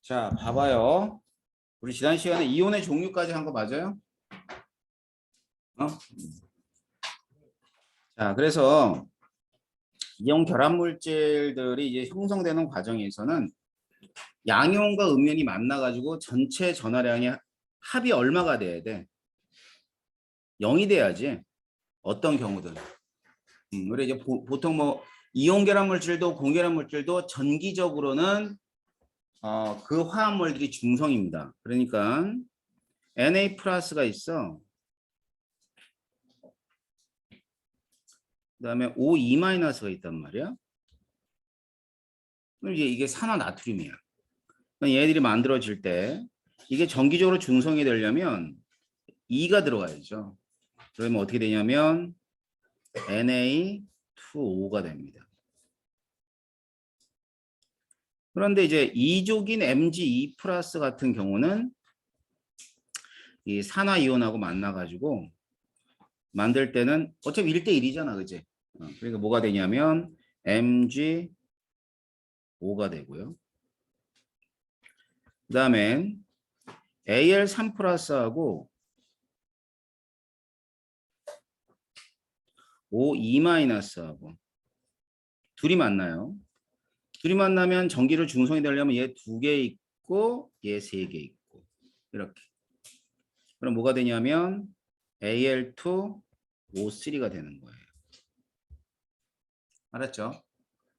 자, 봐봐요. 우리 지난 시간에 이온의 종류까지 한 거 맞아요? 어? 자, 그래서 이온 결합 물질들이 이제 형성되는 과정에서는 양이온과 음이온이 만나가지고 전체 전하량의 합이 얼마가 돼야 돼? 0이 돼야지. 어떤 경우든. 그래 이제 보통 뭐 이온 결합 물질도 공결합 물질도 전기적으로는 그 화합물들이 중성입니다. 그러니까 Na 플러스가 있어. 그다음에 O2 마이너스가 있단 말이야. 그럼 이게 산화 나트륨이야. 그럼 얘들이 만들어질 때 이게 정기적으로 중성이 되려면 2가 들어가야죠. 그러면 어떻게 되냐면 Na2O 가 됩니다. 그런데 이제 이족인 Mg2 플러스 같은 경우는 이 산화 이온하고 만나가지고 만들 때는 어차피 1대1이잖아, 그지? 그러니까 뭐가 되냐면 Mg5가 되고요. 그 다음에 Al3 플러스하고 O2 마이너스하고 둘이 만나요. 둘이 만나면 전기를 중성이 되려면 얘 2개 있고 얘 3개 있고 이렇게. 그럼 뭐가 되냐면 Al2O3가 되는 거예요. 알았죠?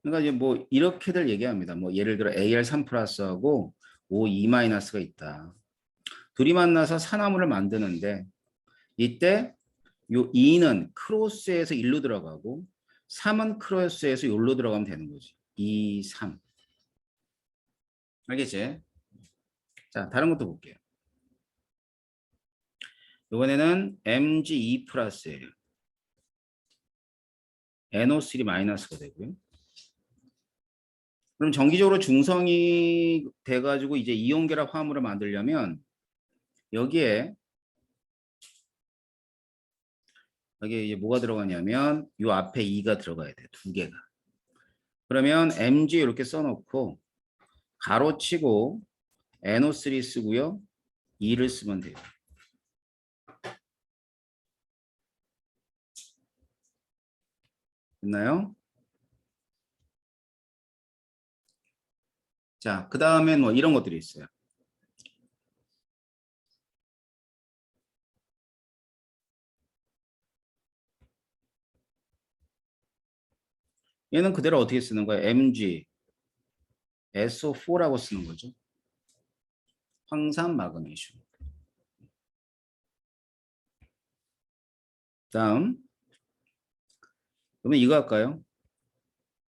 그러니까 이제 뭐 이렇게들 얘기합니다. 뭐 예를 들어 Al3 플러스하고 O2 마이너스가 있다. 둘이 만나서 산화물을 만드는데 이때 요 2는 크로스에서 1로 들어가고 3은 크로스에서 1로 들어가면 되는 거지. 2, 3. 알겠지? 자, 다른 것도 볼게요. 이번에는 Mg2 플러스예요. NO3 마이너스가 되고요. 그럼 정기적으로 중성이 돼가지고 이제 이온 결합 화합물을 만들려면 여기에 이제 뭐가 들어가냐면 요 앞에 2가 들어가야 돼. 2개가. 그러면 Mg 이렇게 써놓고 가로치고 NO3 쓰고요. 2를 쓰면 돼요. 됐나요? 자, 그 다음에 뭐 이런 것들이 있어요. 얘는 그대로 어떻게 쓰는 거야? Mg, SO4라고 쓰는 거죠. 황산 마그네슘. 다음, 그러면 이거 할까요?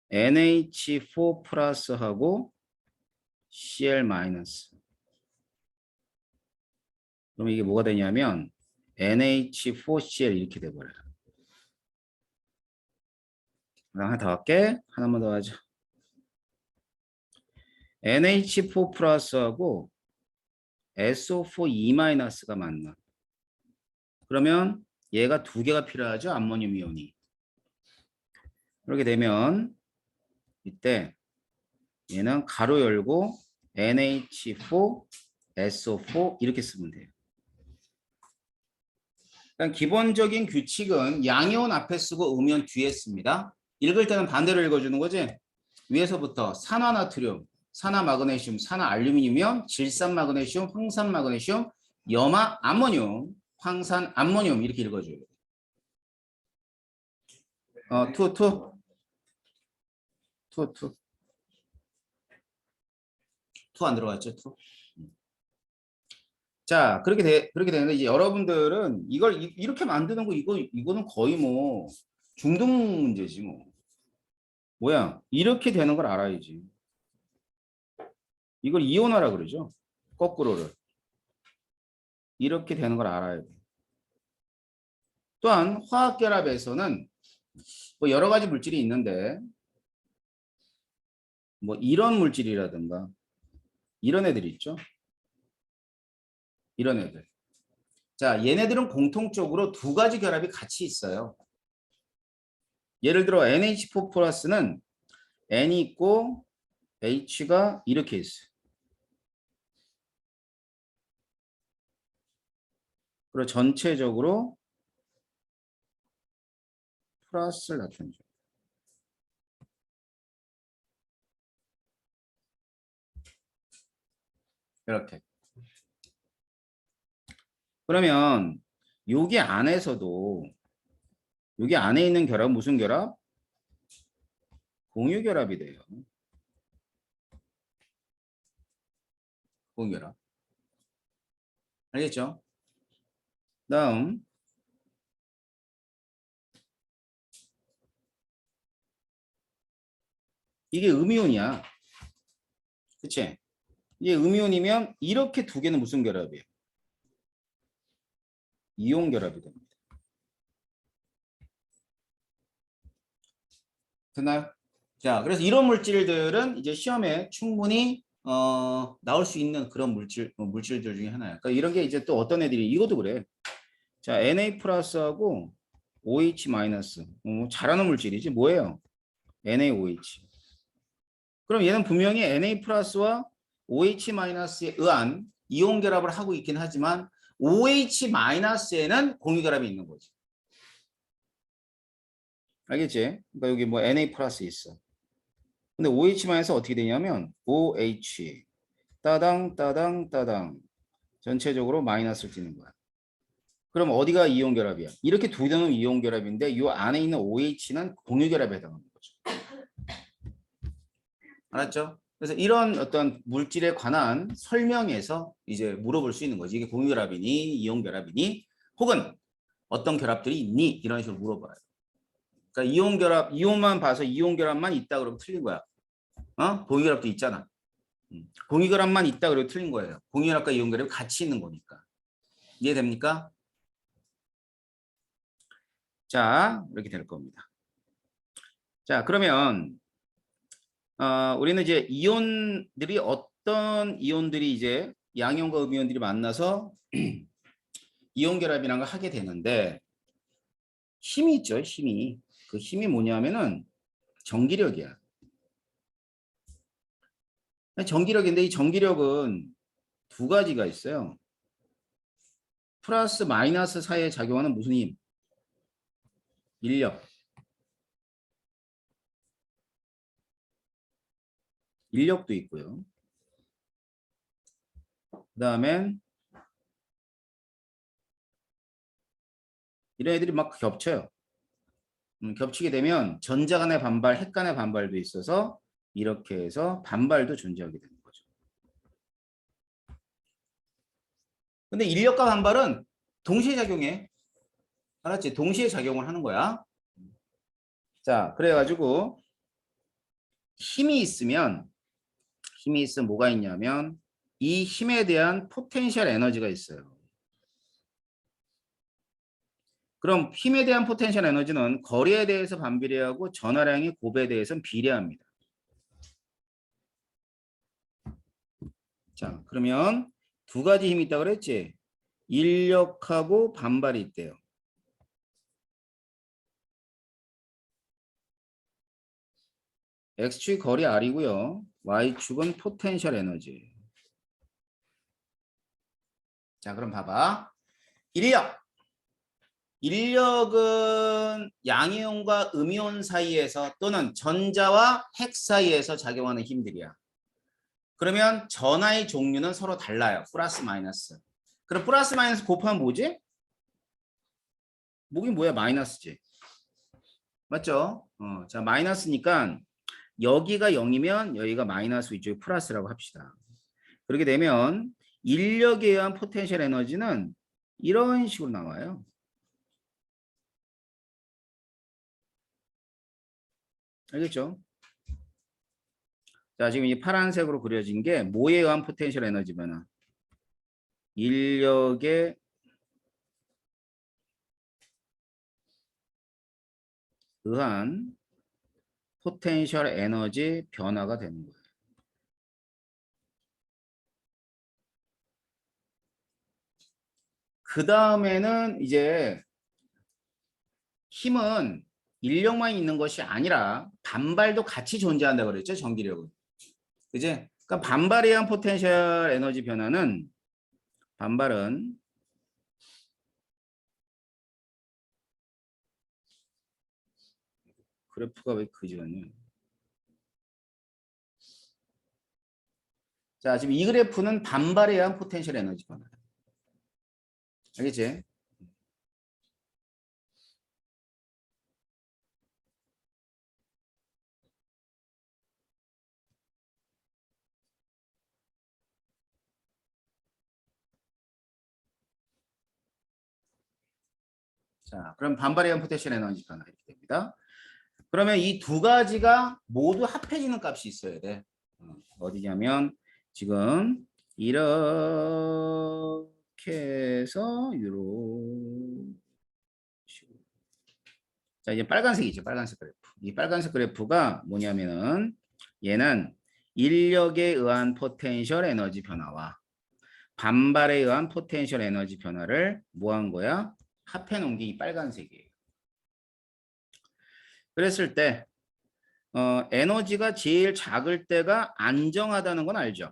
NH4 플러스하고 Cl 마이너스. 그럼 이게 뭐가 되냐면 NH4Cl 이렇게 돼버려요. 하나 더 할게. 하나만 더 하죠. NH4 플러스하고 SO4 E 마이너스가 만나. 그러면 얘가 2개가 필요하죠. 암모늄 이온이. 그렇게 되면 이때 얘는 가로 열고 NH4 SO4 이렇게 쓰면 돼요. 그러니까 기본적인 규칙은 양이온 앞에 쓰고 음이온 뒤에 씁니다. 읽을 때는 반대로 읽어주는 거지. 위에서부터 산화나트륨, 산화마그네슘, 산화알루미늄, 질산마그네슘, 황산마그네슘, 염화 암모늄, 황산 암모늄 이렇게 읽어줘요. 투 안 들어갔죠? 투. 자, 그렇게 되는데 이제 여러분들은 이걸 이렇게 만드는 거 이거는 거의 뭐 중등 문제지 뭐. 뭐야? 이렇게 되는 걸 알아야지. 이걸 이온화라 그러죠. 거꾸로를. 이렇게 되는 걸 알아야 돼. 또한 화학결합에서는 뭐 여러 가지 물질이 있는데 뭐 이런 물질이라든가 이런 애들이 있죠. 이런 애들. 자, 얘네들은 공통적으로 2가지 결합이 같이 있어요. 예를 들어 NH4 플러스는 N이 있고 H가 이렇게 있어요. 그리고 전체적으로 플러스를 나타내죠. 이렇게. 그러면 여기 안에서도 여기 안에 있는 결합 무슨 결합? 공유 결합이 돼요. 공유 결합. 알겠죠? 다음 이게 음이온이야. 그치? 이게 음이온이면 이렇게 두 개는 무슨 결합이에요? 이온 결합이 됩니다. 됐나요? 자, 그래서 이런 물질들은 이제 시험에 충분히 나올 수 있는 그런 물질들 중에 하나야. 그러니까 이런 게 이제 또 어떤 애들이 이것도 그래. 자, Na 플러스하고 OH 마이너스. 잘하는 물질이지 뭐예요? NaOH. 그럼 얘는 분명히 Na 플러스와 OH 마이너스에 의한 이온 결합을 하고 있긴 하지만 OH 마이너스에는 공유 결합이 있는 거지. 알겠지? 그러니까 여기 뭐 Na 플러스 있어. 근데 OH 마이너스 어떻게 되냐면 OH 따당 따당 따당 전체적으로 마이너스를 띄는 거야. 그럼 어디가 이온 결합이야? 이렇게 두 개는 이온 결합인데 이 안에 있는 OH는 공유 결합에 해당하는 거죠. 알았죠? 그래서 이런 어떤 물질에 관한 설명에서 이제 물어볼 수 있는 거지. 이게 공유 결합이니 이온 결합이니 혹은 어떤 결합들이 있니? 이런 식으로 물어봐요. 그러니까 이온 결합, 이온만 봐서 이온 결합만 있다 그러면 틀린 거야. 공유 결합도 있잖아. 공유 결합만 있다 그러면 틀린 거예요. 공유 결합과 이온 결합이 같이 있는 거니까. 이해됩니까? 자, 이렇게 될 겁니다. 자, 그러면 우리는 이제 이온들이 어떤 이온들이 이제 양이온과 음이온들이 만나서 이온 결합이라는 걸 하게 되는데 힘이 있죠, 힘이. 그 힘이 뭐냐면은 전기력이야. 전기력인데 이 전기력은 두 가지가 있어요. 플러스 마이너스 사이에 작용하는 무슨 힘? 인력. 인력도 있고요. 그 다음엔 이런 애들이 막 겹쳐요. 겹치게 되면 전자 간의 반발, 핵 간의 반발도 있어서 이렇게 해서 반발도 존재하게 되는 거죠. 근데 인력과 반발은 동시에 작용해. 알았지? 동시에 작용을 하는 거야. 자, 그래가지고 힘이 있으면 뭐가 있냐면 이 힘에 대한 포텐셜 에너지가 있어요. 그럼 힘에 대한 포텐셜 에너지는 거리에 대해서 반비례하고 전하량의 곱에 대해서는 비례합니다. 자, 그러면 두 가지 힘이 있다고 그랬지? 인력하고 반발이 있대요. X축이 거리 R이고요. Y축은 포텐셜 에너지. 자, 그럼 봐봐. 인력. 인력은 양이온과 음이온 사이에서 또는 전자와 핵 사이에서 작용하는 힘들이야. 그러면 전하의 종류는 서로 달라요. 플러스 마이너스. 그럼 플러스 마이너스 곱하면 뭐지? 목이 뭐야? 마이너스지. 맞죠? 자, 마이너스니까 여기가 0이면 여기가 마이너스 이쪽이 플러스라고 합시다. 그렇게 되면 인력에 의한 포텐셜 에너지는 이런 식으로 나와요. 알겠죠? 자, 지금 이 파란색으로 그려진 게 뭐에 의한 포텐셜 에너지 변화? 인력에 의한 포텐셜 에너지 변화가 되는 거예요. 그 다음에는 이제 힘은 인력만 있는 것이 아니라 반발도 같이 존재한다 그랬죠, 전기력은. 그지? 그러니까 반발에 의한 포텐셜 에너지 변화는 반발은 그래프가 왜 그지같냐. 자, 지금 이 그래프는 반발에 의한 포텐셜 에너지 변화. 알겠지? 자, 그럼 반발에 의한 포텐셜 에너지 변화 이렇게 됩니다. 그러면 이 두 가지가 모두 합해지는 값이 있어야 돼. 어디냐면 지금 이렇게 해서 이렇게. 자, 이제 빨간색이죠. 빨간색 그래프. 이 빨간색 그래프가 뭐냐면은 얘는 인력에 의한 포텐셜 에너지 변화와 반발에 의한 포텐셜 에너지 변화를 뭐 한 거야? 합해 놓은 게 이 빨간색이에요. 그랬을 때 에너지가 제일 작을 때가 안정하다는 건 알죠?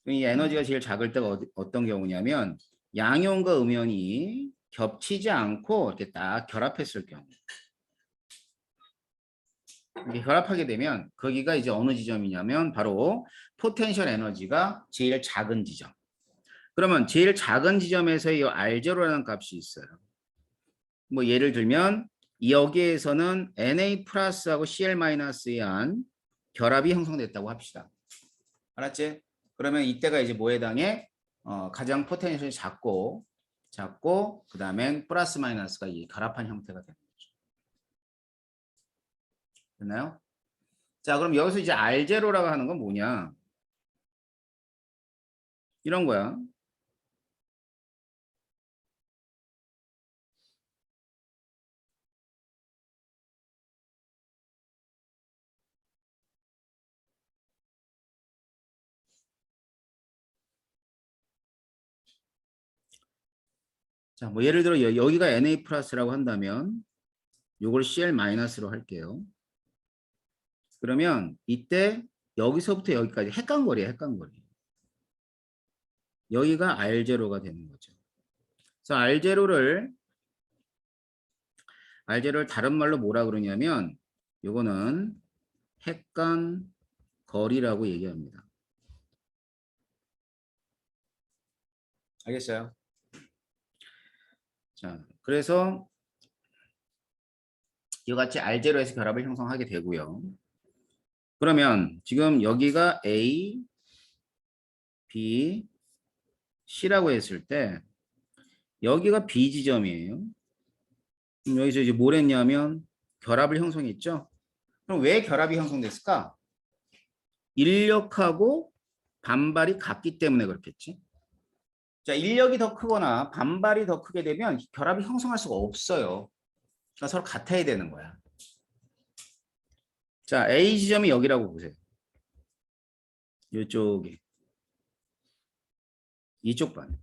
이 에너지가 제일 작을 때가 어떤 경우냐면 양이온과 음이온이 겹치지 않고 이렇게 딱 결합했을 경우. 이렇게 결합하게 되면 거기가 이제 어느 지점이냐면 바로 포텐셜 에너지가 제일 작은 지점. 그러면 제일 작은 지점에서 이 R0라는 값이 있어요. 뭐 예를 들면 여기에서는 Na 플러스하고 Cl 마이너스에 의한 결합이 형성됐다고 합시다. 알았지? 그러면 이때가 이제 뭐에 해당해? 가장 포텐셜이 작고 그 다음엔 플러스 마이너스가 이 결합한 형태가 되는 거죠. 됐나요? 자, 그럼 여기서 이제 R0라고 하는 건 뭐냐? 이런 거야. 자, 뭐 예를 들어 여기가 Na 플러스라고 한다면 요걸 Cl 마이너스로 할게요. 그러면 이때 여기서부터 여기까지 핵간거리야, 핵간거리. 여기가 R0가 되는 거죠. 그래서 R0를 다른 말로 뭐라 그러냐면 요거는 핵간거리라고 얘기합니다. 알겠어요? 자, 그래서 이와 같이 R0에서 결합을 형성하게 되고요. 그러면 지금 여기가 A, B, C라고 했을 때 여기가 B 지점이에요. 그럼 여기서 이제 뭘 했냐면 결합을 형성했죠. 그럼 왜 결합이 형성됐을까? 인력하고 반발이 같기 때문에 그렇겠지. 자, 인력이 더 크거나 반발이 더 크게 되면 결합이 형성할 수가 없어요. 그러니까 서로 같아야 되는 거야. 자, A 지점이 여기라고 보세요. 이쪽에. 이쪽 반.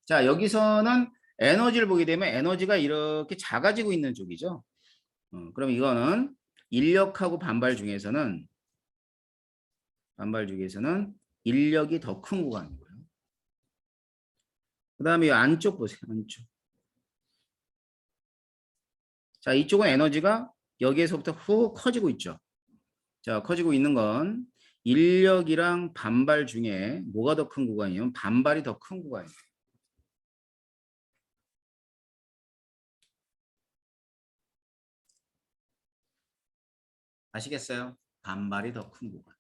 자, 여기서는 에너지를 보게 되면 에너지가 이렇게 작아지고 있는 쪽이죠. 그럼 이거는 인력하고 반발 중에서는 인력이 더 큰 구간이고요. 그 다음에 이 안쪽 보세요. 안쪽. 자, 이쪽은 에너지가 여기에서부터 훅 커지고 있죠. 자, 커지고 있는 건 인력이랑 반발 중에 뭐가 더 큰 구간이냐면 반발이 더 큰 구간이에요. 아시겠어요? 반발이 더 큰 구간.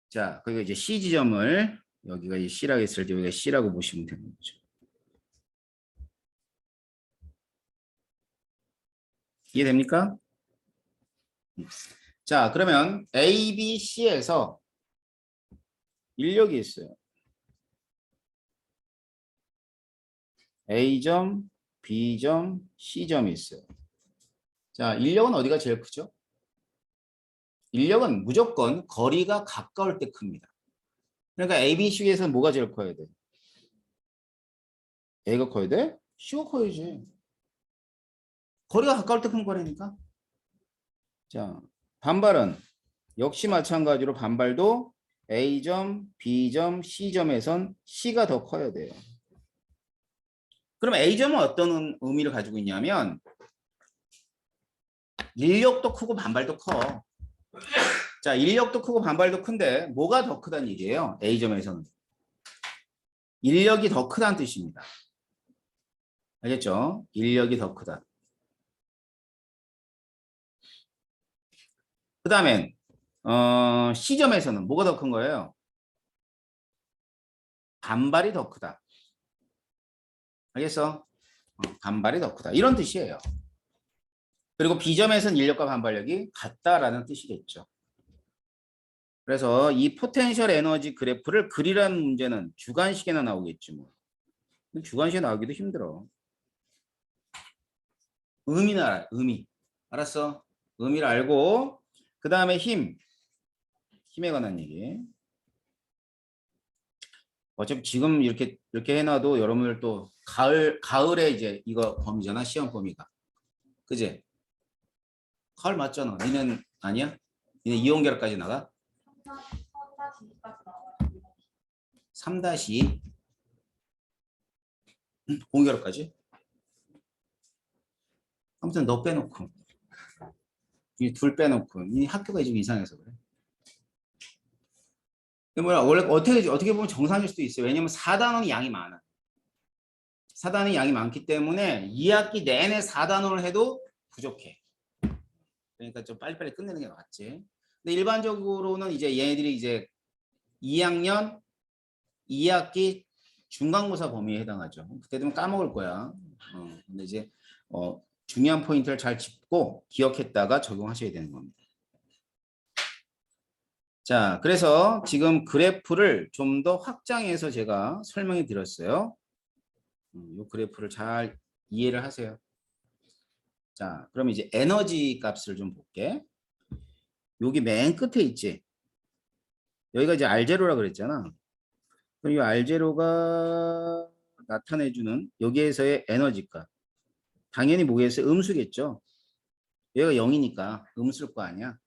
자, 그리고 이제 C 지점을 여기가 이 C라고 했을 때 여기가 C라고 보시면 되는 거죠. 이해됩니까? 자, 그러면 A, B, C에서 인력이 있어요. A점, B점, C점이 있어요. 자, 인력은 어디가 제일 크죠? 인력은 무조건 거리가 가까울 때 큽니다. 그러니까 A, B, C에서는 뭐가 제일 커야 돼? A가 커야 돼? C가 커야지. 거리가 가까울 때 큰 거리니까. 자, 반발은 역시 마찬가지로 반발도 A점, B점, C점에선 C가 더 커야 돼요. 그럼 A점은 어떤 의미를 가지고 있냐면 인력도 크고 반발도 커. 자, 인력도 크고 반발도 큰데 뭐가 더 크다는 얘기예요? A점에서는. 인력이 더 크다는 뜻입니다. 알겠죠? 인력이 더 크다. 그 다음엔 C점에서는 뭐가 더 큰 거예요? 반발이 더 크다. 알겠어? 반발이 더 크다. 이런 뜻이에요. 그리고 B점에서는 인력과 반발력이 같다라는 뜻이겠죠. 그래서 이 포텐셜 에너지 그래프를 그리라는 문제는 주관식에나 나오겠지 뭐. 주관식에 나오기도 힘들어. 의미는 알아. 의미. 알았어? 의미를 알고 그 다음에 힘에 관한 얘기. 어차피 지금 이렇게 해놔도 여러분들 또 가을에 이제 이거 범위잖아. 시험 범위가. 그지? 가을 맞잖아. 니는 아니야? 니네 이온결합까지 나가? 3-2 공결합까지? 아무튼 너 빼놓고 이 둘 빼놓고 이 학교가 좀 이상해서 그래. 뭐야 원래 어떻게 보면 정상일 수도 있어요. 왜냐면 4단원이 양이 많아. 4단원이 양이 많기 때문에 2학기 내내 4단원을 해도 부족해. 그러니까 좀 빨리빨리 끝내는 게 낫지. 근데 일반적으로는 이제 얘네들이 이제 2학년 2학기 중간고사 범위에 해당하죠. 그때 되면 까먹을 거야. 근데 이제 중요한 포인트를 잘 짚고 기억했다가 적용하셔야 되는 겁니다. 자, 그래서 지금 그래프를 좀 더 확장해서 제가 설명해 드렸어요. 이 그래프를 잘 이해를 하세요. 자, 그럼 이제 에너지 값을 좀 볼게. 여기 맨 끝에 있지. 여기가 이제 R0라 그랬잖아. 그럼 이 R0가 나타내주는 여기에서의 에너지 값. 당연히 뭐겠어요? 음수겠죠. 얘가 0이니까 음수일 거 아니야.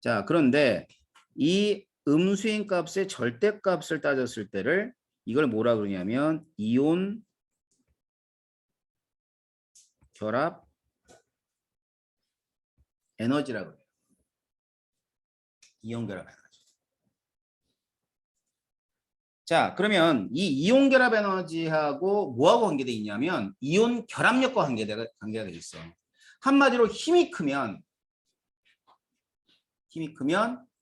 자, 그런데 이 음수인 값의 절대값을 따졌을 때를 이걸 뭐라 그러냐면 이온 결합 에너지라고 그래요. 이온 결합 에너지. 자, 그러면 이 이온 결합 에너지하고 뭐하고 관계되어 있냐면 이온 결합력과 관계가 되어 있어. 한마디로 힘이 크면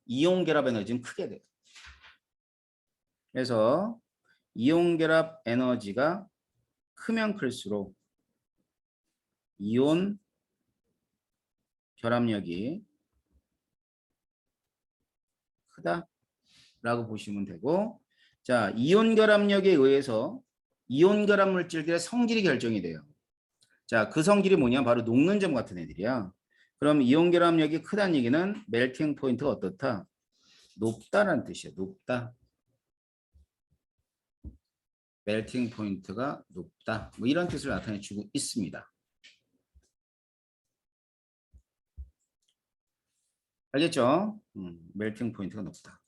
이온 결합 에너지는 크게 돼요. 그래서 이온 결합 에너지가 크면 클수록 이온 결합력이 크다라고 보시면 되고, 자, 이온 결합력에 의해서 이온 결합 물질들의 성질이 결정이 돼요. 자, 그 성질이 뭐냐? 바로 녹는 점 같은 애들이야. 그럼 이온 결합력이 크다는 얘기는 멜팅 포인트가 어떻다? 높다라는 뜻이야. 높다. 멜팅 포인트가 높다. 뭐 이런 뜻을 나타내 주고 있습니다. 알겠죠? 멜팅 포인트가 높다.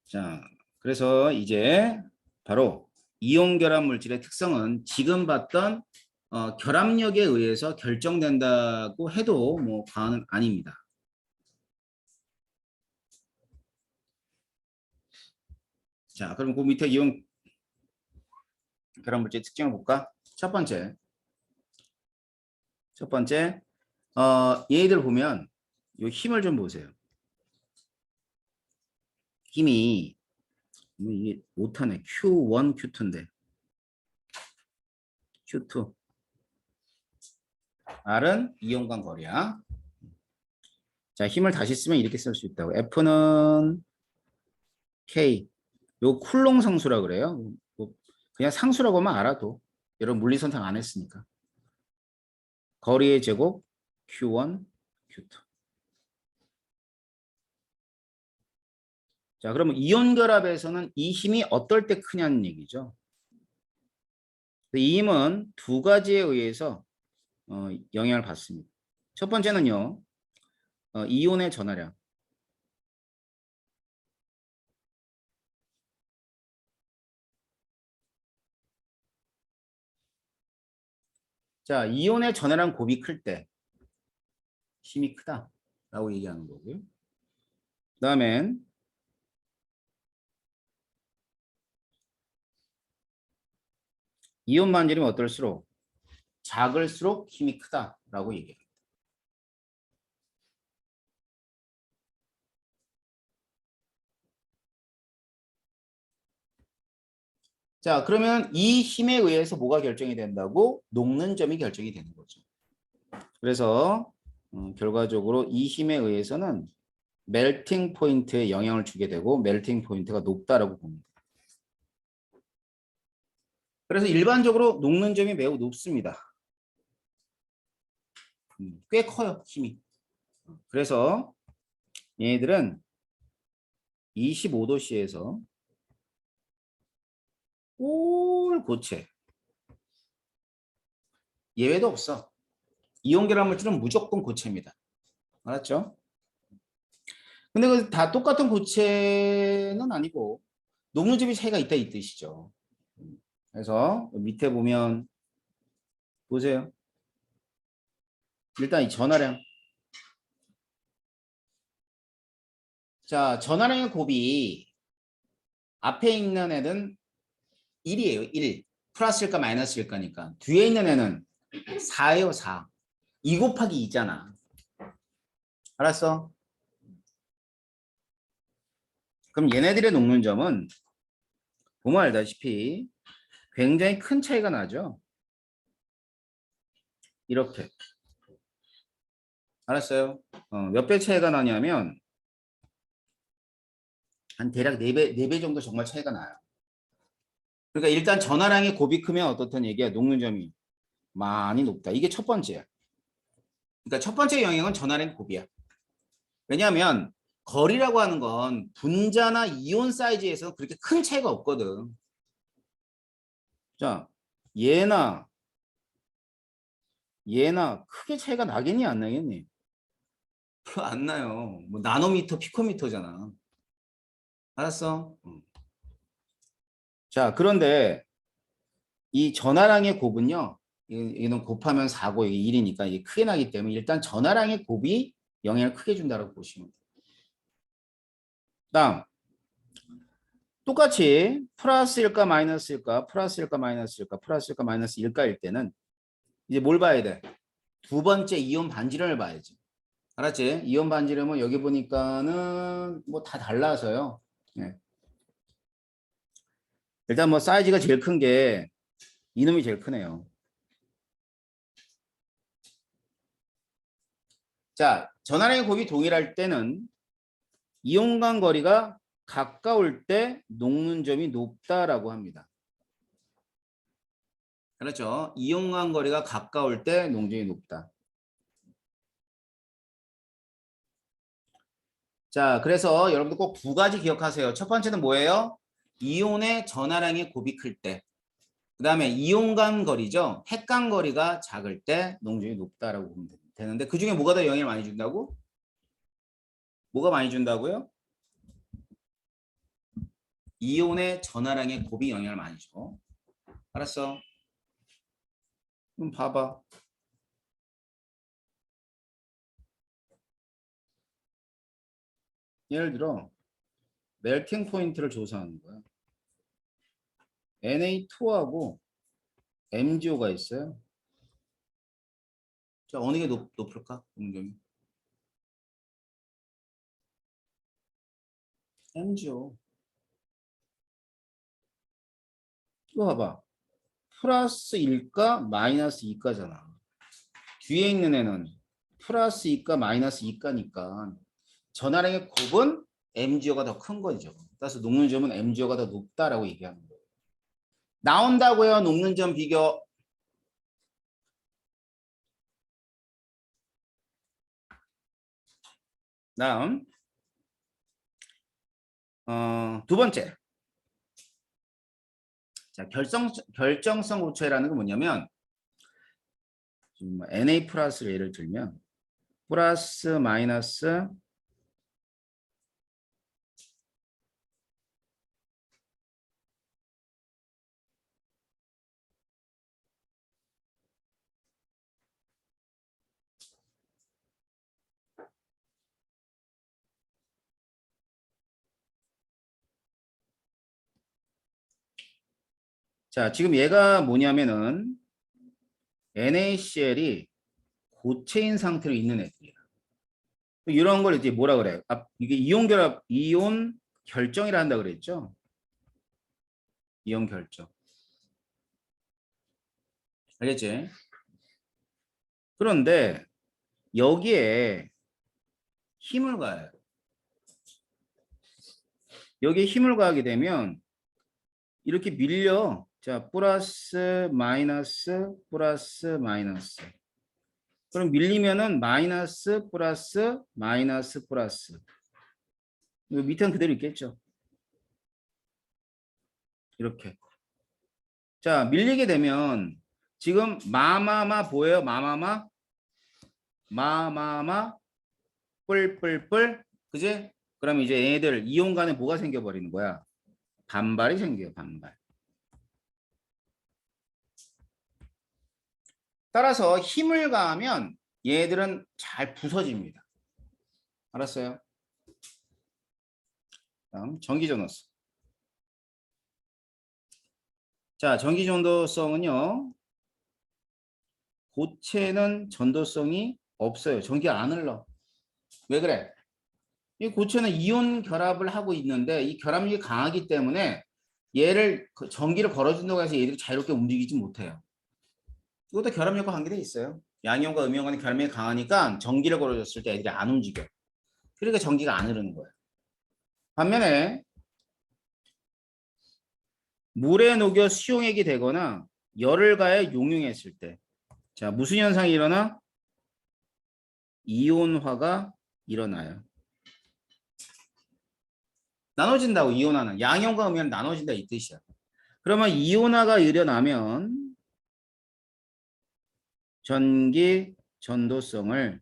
자, 그래서 이제 바로 이온 결합 물질의 특성은 지금 봤던 결합력에 의해서 결정된다고 해도 뭐 과언은 아닙니다. 자, 그럼 그 밑에 이온 결합 물질 특징을 볼까? 첫 번째, 얘들 보면 이 힘을 좀 보세요. 힘이 이게 못하네. Q1, Q2인데 Q2. R은 이온간 거리야. 자, 힘을 다시 쓰면 이렇게 쓸 수 있다고. F는 K. 요 쿨롱 상수라 그래요. 뭐 그냥 상수라고만 알아도. 여러분 물리 선택 안 했으니까. 거리의 제곱 Q1, Q2. 자, 그러면 이온 결합에서는 이 힘이 어떨 때 크냐는 얘기죠. 이 힘은 두 가지에 의해서 영향을 받습니다. 첫 번째는요. 이온의 전하량. 자, 이온의 전해랑 곱이 클 때 힘이 크다라고 얘기하는 거고요. 그다음엔 이온 반지름이 어떨수록 작을수록 힘이 크다라고 얘기해요. 자, 그러면 이 힘에 의해서 뭐가 결정이 된다고? 녹는 점이 결정이 되는 거죠. 그래서 결과적으로 이 힘에 의해서는 멜팅 포인트에 영향을 주게 되고 멜팅 포인트가 높다라고 봅니다. 그래서 일반적으로 녹는 점이 매우 높습니다. 꽤 커요, 힘이. 그래서 얘네들은 25도씨에서 올 고체 예외도 없어. 이온 결합물질은 무조건 고체입니다. 알았죠? 근데 그 다 똑같은 고체는 아니고 녹는 점이 차이가 있다 이 뜻이죠. 그래서 밑에 보면 보세요. 일단 이 전하량. 자, 전하량의 곱이 앞에 있는 애는 1이에요. 1. 플러스일까 마이너스일까니까. 뒤에 있는 애는 4예요. 4. 2 곱하기 2잖아. 알았어? 그럼 얘네들의 녹는 점은 보면 알다시피 굉장히 큰 차이가 나죠. 이렇게. 알았어요? 몇 배 차이가 나냐면 한 대략 4배, 4배 정도 정말 차이가 나요. 그러니까 일단 전하량의 곱이 크면 어떻든 얘기야. 녹는 점이 많이 높다. 이게 첫 번째야. 그러니까 첫 번째 영역은 전하량의 곱이야. 왜냐하면 거리라고 하는 건 분자나 이온 사이즈에서 그렇게 큰 차이가 없거든. 자, 얘나 크게 차이가 나겠니 안 나겠니? 안 나요. 뭐 나노미터, 피코미터잖아. 알았어? 자, 그런데 이 전하량의 곱은요. 이는 곱하면 4고 이게 1이니까 이게 크게 나기 때문에 일단 전하량의 곱이 영향을 크게 준다고 보시면 돼요. 다음 똑같이 플러스일까 마이너스일까 플러스일까 마이너스일까 플러스일까 마이너스일까일 때는 이제 뭘 봐야 돼? 두 번째 이온 반지름을 봐야지. 알았지? 이온 반지름은 여기 보니까는 뭐 다 달라서요. 네. 일단 뭐 사이즈가 제일 큰 게 이놈이 제일 크네요. 자, 전하량의 곱이 동일할 때는 이온 간 거리가 가까울 때 녹는 점이 높다라고 합니다. 그렇죠? 이온 간 거리가 가까울 때 녹점이 높다. 자, 그래서 여러분들 꼭 두 가지 기억하세요. 첫 번째는 뭐예요? 이온의 전하량의 곱이 클 때. 그 다음에 이온 간 거리죠. 핵 간 거리가 작을 때 농점이 높다라고 보면 되는데 그 중에 뭐가 더 영향을 많이 준다고? 뭐가 많이 준다고요? 이온의 전하량의 곱이 영향을 많이 줘. 알았어? 그럼 봐봐. 예를 들어 멜팅 포인트를 조사하는 거야. Na2하고 MgO가 있어요. 자, 어느 게 높을까? 농점이. MgO. 이거 봐봐. 플러스 1가 마이너스 2가잖아. 뒤에 있는 애는 플러스 2가 마이너스 2가니까 전하량의 곱은 MgO가 더 큰 거죠. 따라서 녹는 점은 MgO가 더 높다라고 얘기하는 거예요. 나온다고요. 녹는 점 비교. 다음 두 번째. 자, 결정성 고체라는 건 뭐냐면 Na 플러스를 예를 들면 플러스 마이너스 자, 지금 얘가 뭐냐면은 NaCl이 고체인 상태로 있는 애들이야. 이런 걸 이제 뭐라 그래? 이게 이온 결합, 이온 결정이라 한다 그랬죠? 이온 결정. 알겠지? 그런데 여기에 힘을 가해요. 여기에 힘을 가하게 되면 이렇게 밀려. 자, 플러스 마이너스 플러스 마이너스. 그럼 밀리면은 마이너스 플러스 마이너스 플러스. 이거 밑에는 그대로 있겠죠. 이렇게. 자, 밀리게 되면 지금 마마마 보여요? 마마마? 마마마 뿔뿔뿔. 그지? 그럼 이제 얘네들 이온 간에 뭐가 생겨버리는 거야? 반발이 생겨요. 반발. 따라서 힘을 가하면 얘들은 잘 부서집니다. 알았어요? 다음 전기전도성. 자, 전기전도성은요. 고체는 전도성이 없어요. 전기가 안 흘러. 왜 그래? 이 고체는 이온 결합을 하고 있는데 이 결합력이 강하기 때문에 얘를 전기를 걸어준다고 해서 얘들이 자유롭게 움직이지 못해요. 이것도 결합력과 관계돼 있어요. 양이온과 음이온 간의 결합력이 강하니까 전기를 걸어줬을 때 애들이 안 움직여. 그러니까 전기가 안 흐르는 거예요. 반면에 물에 녹여 수용액이 되거나 열을 가해 용융했을 때, 자, 무슨 현상이 일어나? 이온화가 일어나요. 나눠진다고. 이온화는 양이온과 음이온 나눠진다 이 뜻이야. 그러면 이온화가 일어나면 전기 전도성을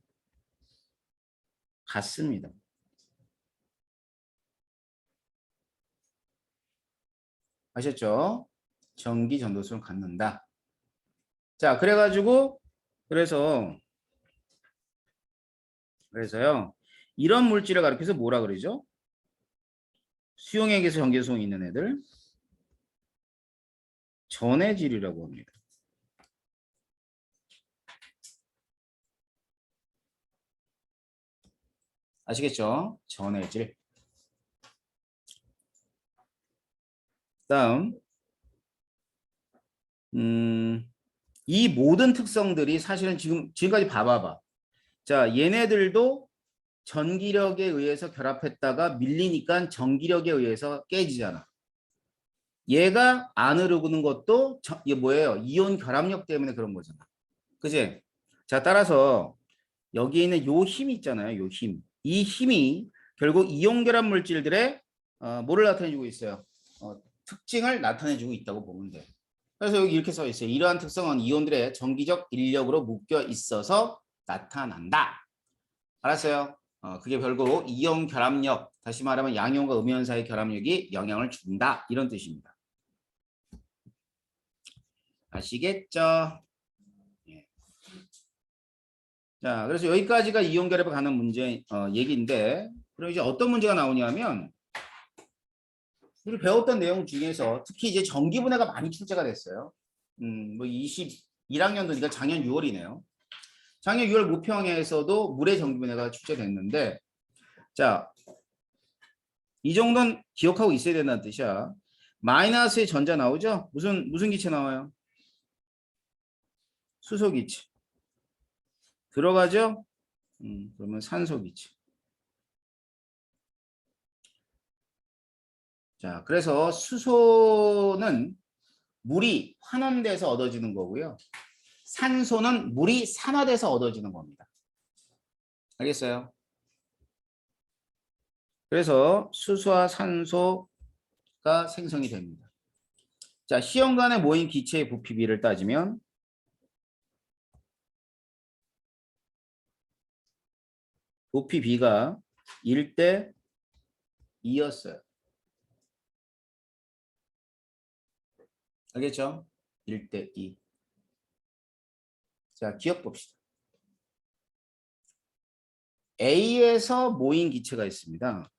갖습니다. 아셨죠? 전기 전도성을 갖는다. 자, 그래가지고 그래서요. 이런 물질을 가리켜서 뭐라 그러죠? 수용액에서 전기도성이 있는 애들 전해질이라고 합니다. 아시겠죠? 전해질. 다음 이 모든 특성들이 사실은 지금까지 봐봐. 자, 얘네들도 전기력에 의해서 결합했다가 밀리니까 전기력에 의해서 깨지잖아. 얘가 안 흐르는 것도 이게 뭐예요? 이온 결합력 때문에 그런 거잖아. 그지? 자, 따라서 여기 있는 요 힘 있잖아요. 요 힘. 이 힘이 결국 이온 결합 물질들의 뭐를 나타내주고 있어요? 특징을 나타내주고 있다고 보면 돼. 그래서 여기 이렇게 써 있어요. 이러한 특성은 이온들의 전기적 인력으로 묶여 있어서 나타난다. 알았어요? 그게 결국 이온 결합력, 다시 말하면 양이온과 음이온 사이 결합력이 영향을 준다. 이런 뜻입니다. 아시겠죠? 예. 자, 그래서 여기까지가 이온 결합에 관한 문제 얘기인데, 그럼 이제 어떤 문제가 나오냐면 우리 배웠던 내용 중에서 특히 이제 전기분해가 많이 출제가 됐어요. 뭐 21학년도니까 작년 6월이네요. 작년 6월 모평에서도 물의 전기분해가 출제됐는데, 자, 이 정도는 기억하고 있어야 된다는 뜻이야. 마이너스의 전자 나오죠? 무슨 기체 나와요? 수소 기체. 들어가죠? 그러면 산소 기체. 자, 그래서 수소는 물이 환원돼서 얻어지는 거고요. 산소는 물이 산화돼서 얻어지는 겁니다. 알겠어요? 그래서 수소와 산소가 생성이 됩니다. 자, 시험관에 모인 기체의 부피비를 따지면 부피비가 1대 2였어요. 알겠죠? 1대 2. 자, 기억 봅시다. A에서 모인 기체가 있습니다.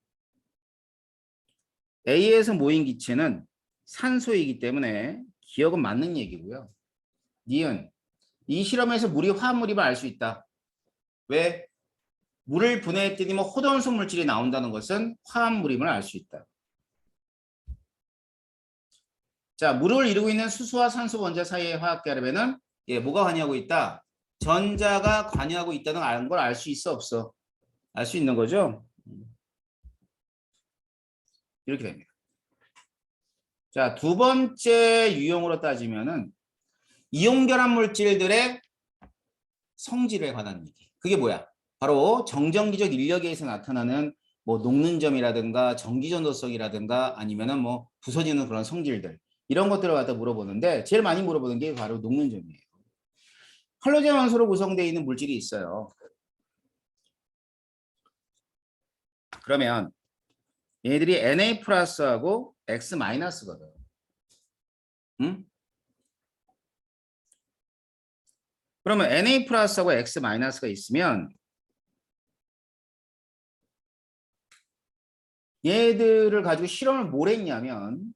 A에서 모인 기체는 산소이기 때문에 기억은 맞는 얘기고요. 니은 이 실험에서 물이 화합물임을 알 수 있다. 왜? 물을 분해했더니 뭐 호돈수 물질이 나온다는 것은 화합물임을 알 수 있다. 자, 물을 이루고 있는 수소와 산소 원자 사이의 화학 결합에는 뭐가 관여하고 있다? 전자가 관여하고 있다는 걸 알 수 있어 없어? 알 수 있는 거죠? 이렇게 됩니다. 자, 두 번째 유형으로 따지면은 이온 결합 물질들의 성질에 관한 얘기. 그게 뭐야? 바로 정전기적 인력에 의해서 나타나는 뭐 녹는 점이라든가 전기 전도성이라든가 아니면은 뭐 부서지는 그런 성질들 이런 것들을 갖다 물어보는데 제일 많이 물어보는 게 바로 녹는 점이에요. 할로젠 원소로 구성되어 있는 물질이 있어요. 그러면 얘네들이 Na 플러스하고 X 마이너스거든. 응? 그러면 Na 플러스하고 X 마이너스가 있으면 얘들을 가지고 실험을 뭘 했냐면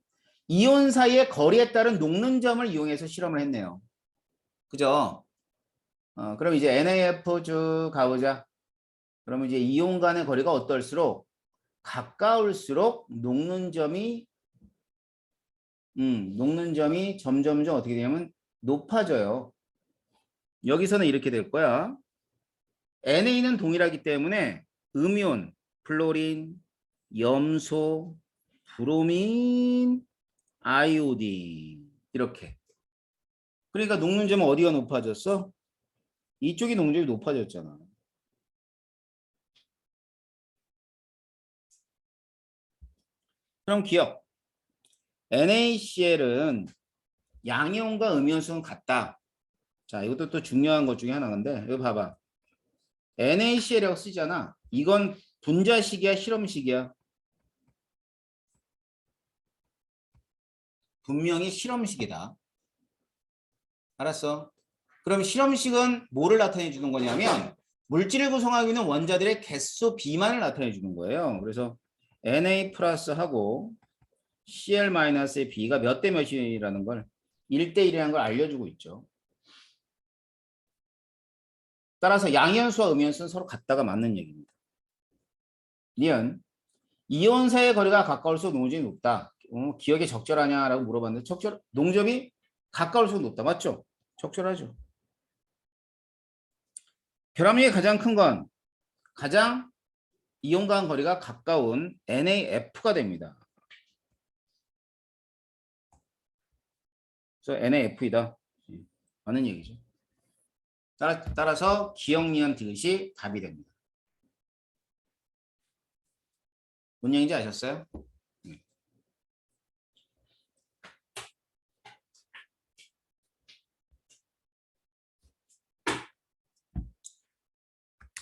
이온 사이의 거리에 따른 녹는 점을 이용해서 실험을 했네요. 그죠? 그럼 이제 NaF 쭉 가보자. 그러면 이제 이온 간의 거리가 어떨수록 가까울수록 녹는 점이 점점점 어떻게 되냐면 높아져요. 여기서는 이렇게 될 거야. NA는 동일하기 때문에 음이온, 플로린, 염소, 브로민, 아이오딘 이렇게. 그러니까 녹는 점은 어디가 높아졌어? 이쪽이 녹는 점이 높아졌잖아. 그럼 기억. NaCl은 양이온과 음이온수는 같다. 자, 이것도 또 중요한 것 중에 하나인데 이거 봐봐. NaCl이라고 쓰잖아. 이건 분자식이야, 실험식이야? 분명히 실험식이다. 알았어? 그럼 실험식은 뭐를 나타내 주는 거냐면 물질을 구성하고 있는 원자들의 개수 비만을 나타내 주는 거예요. 그래서 Na 플러스하고 Cl-의 B가 몇 대 몇이라는 걸 1대 1이라는 걸 알려주고 있죠. 따라서 양이온수와 음이온수는 서로 같다가 맞는 얘기입니다. 니은 이온사의 거리가 가까울수록 농점이 높다. 기억에 적절하냐라고 물어봤는데 농점이 가까울수록 높다. 맞죠? 적절하죠. 결합력이 가장 큰 건 가장 이온과 거리가 가까운 NaF가 됩니다. 그래서 NaF이다. 맞는 얘기죠. 따라서 기억, 니은, 디귿이 답이 됩니다. 뭔 얘기인지 아셨어요?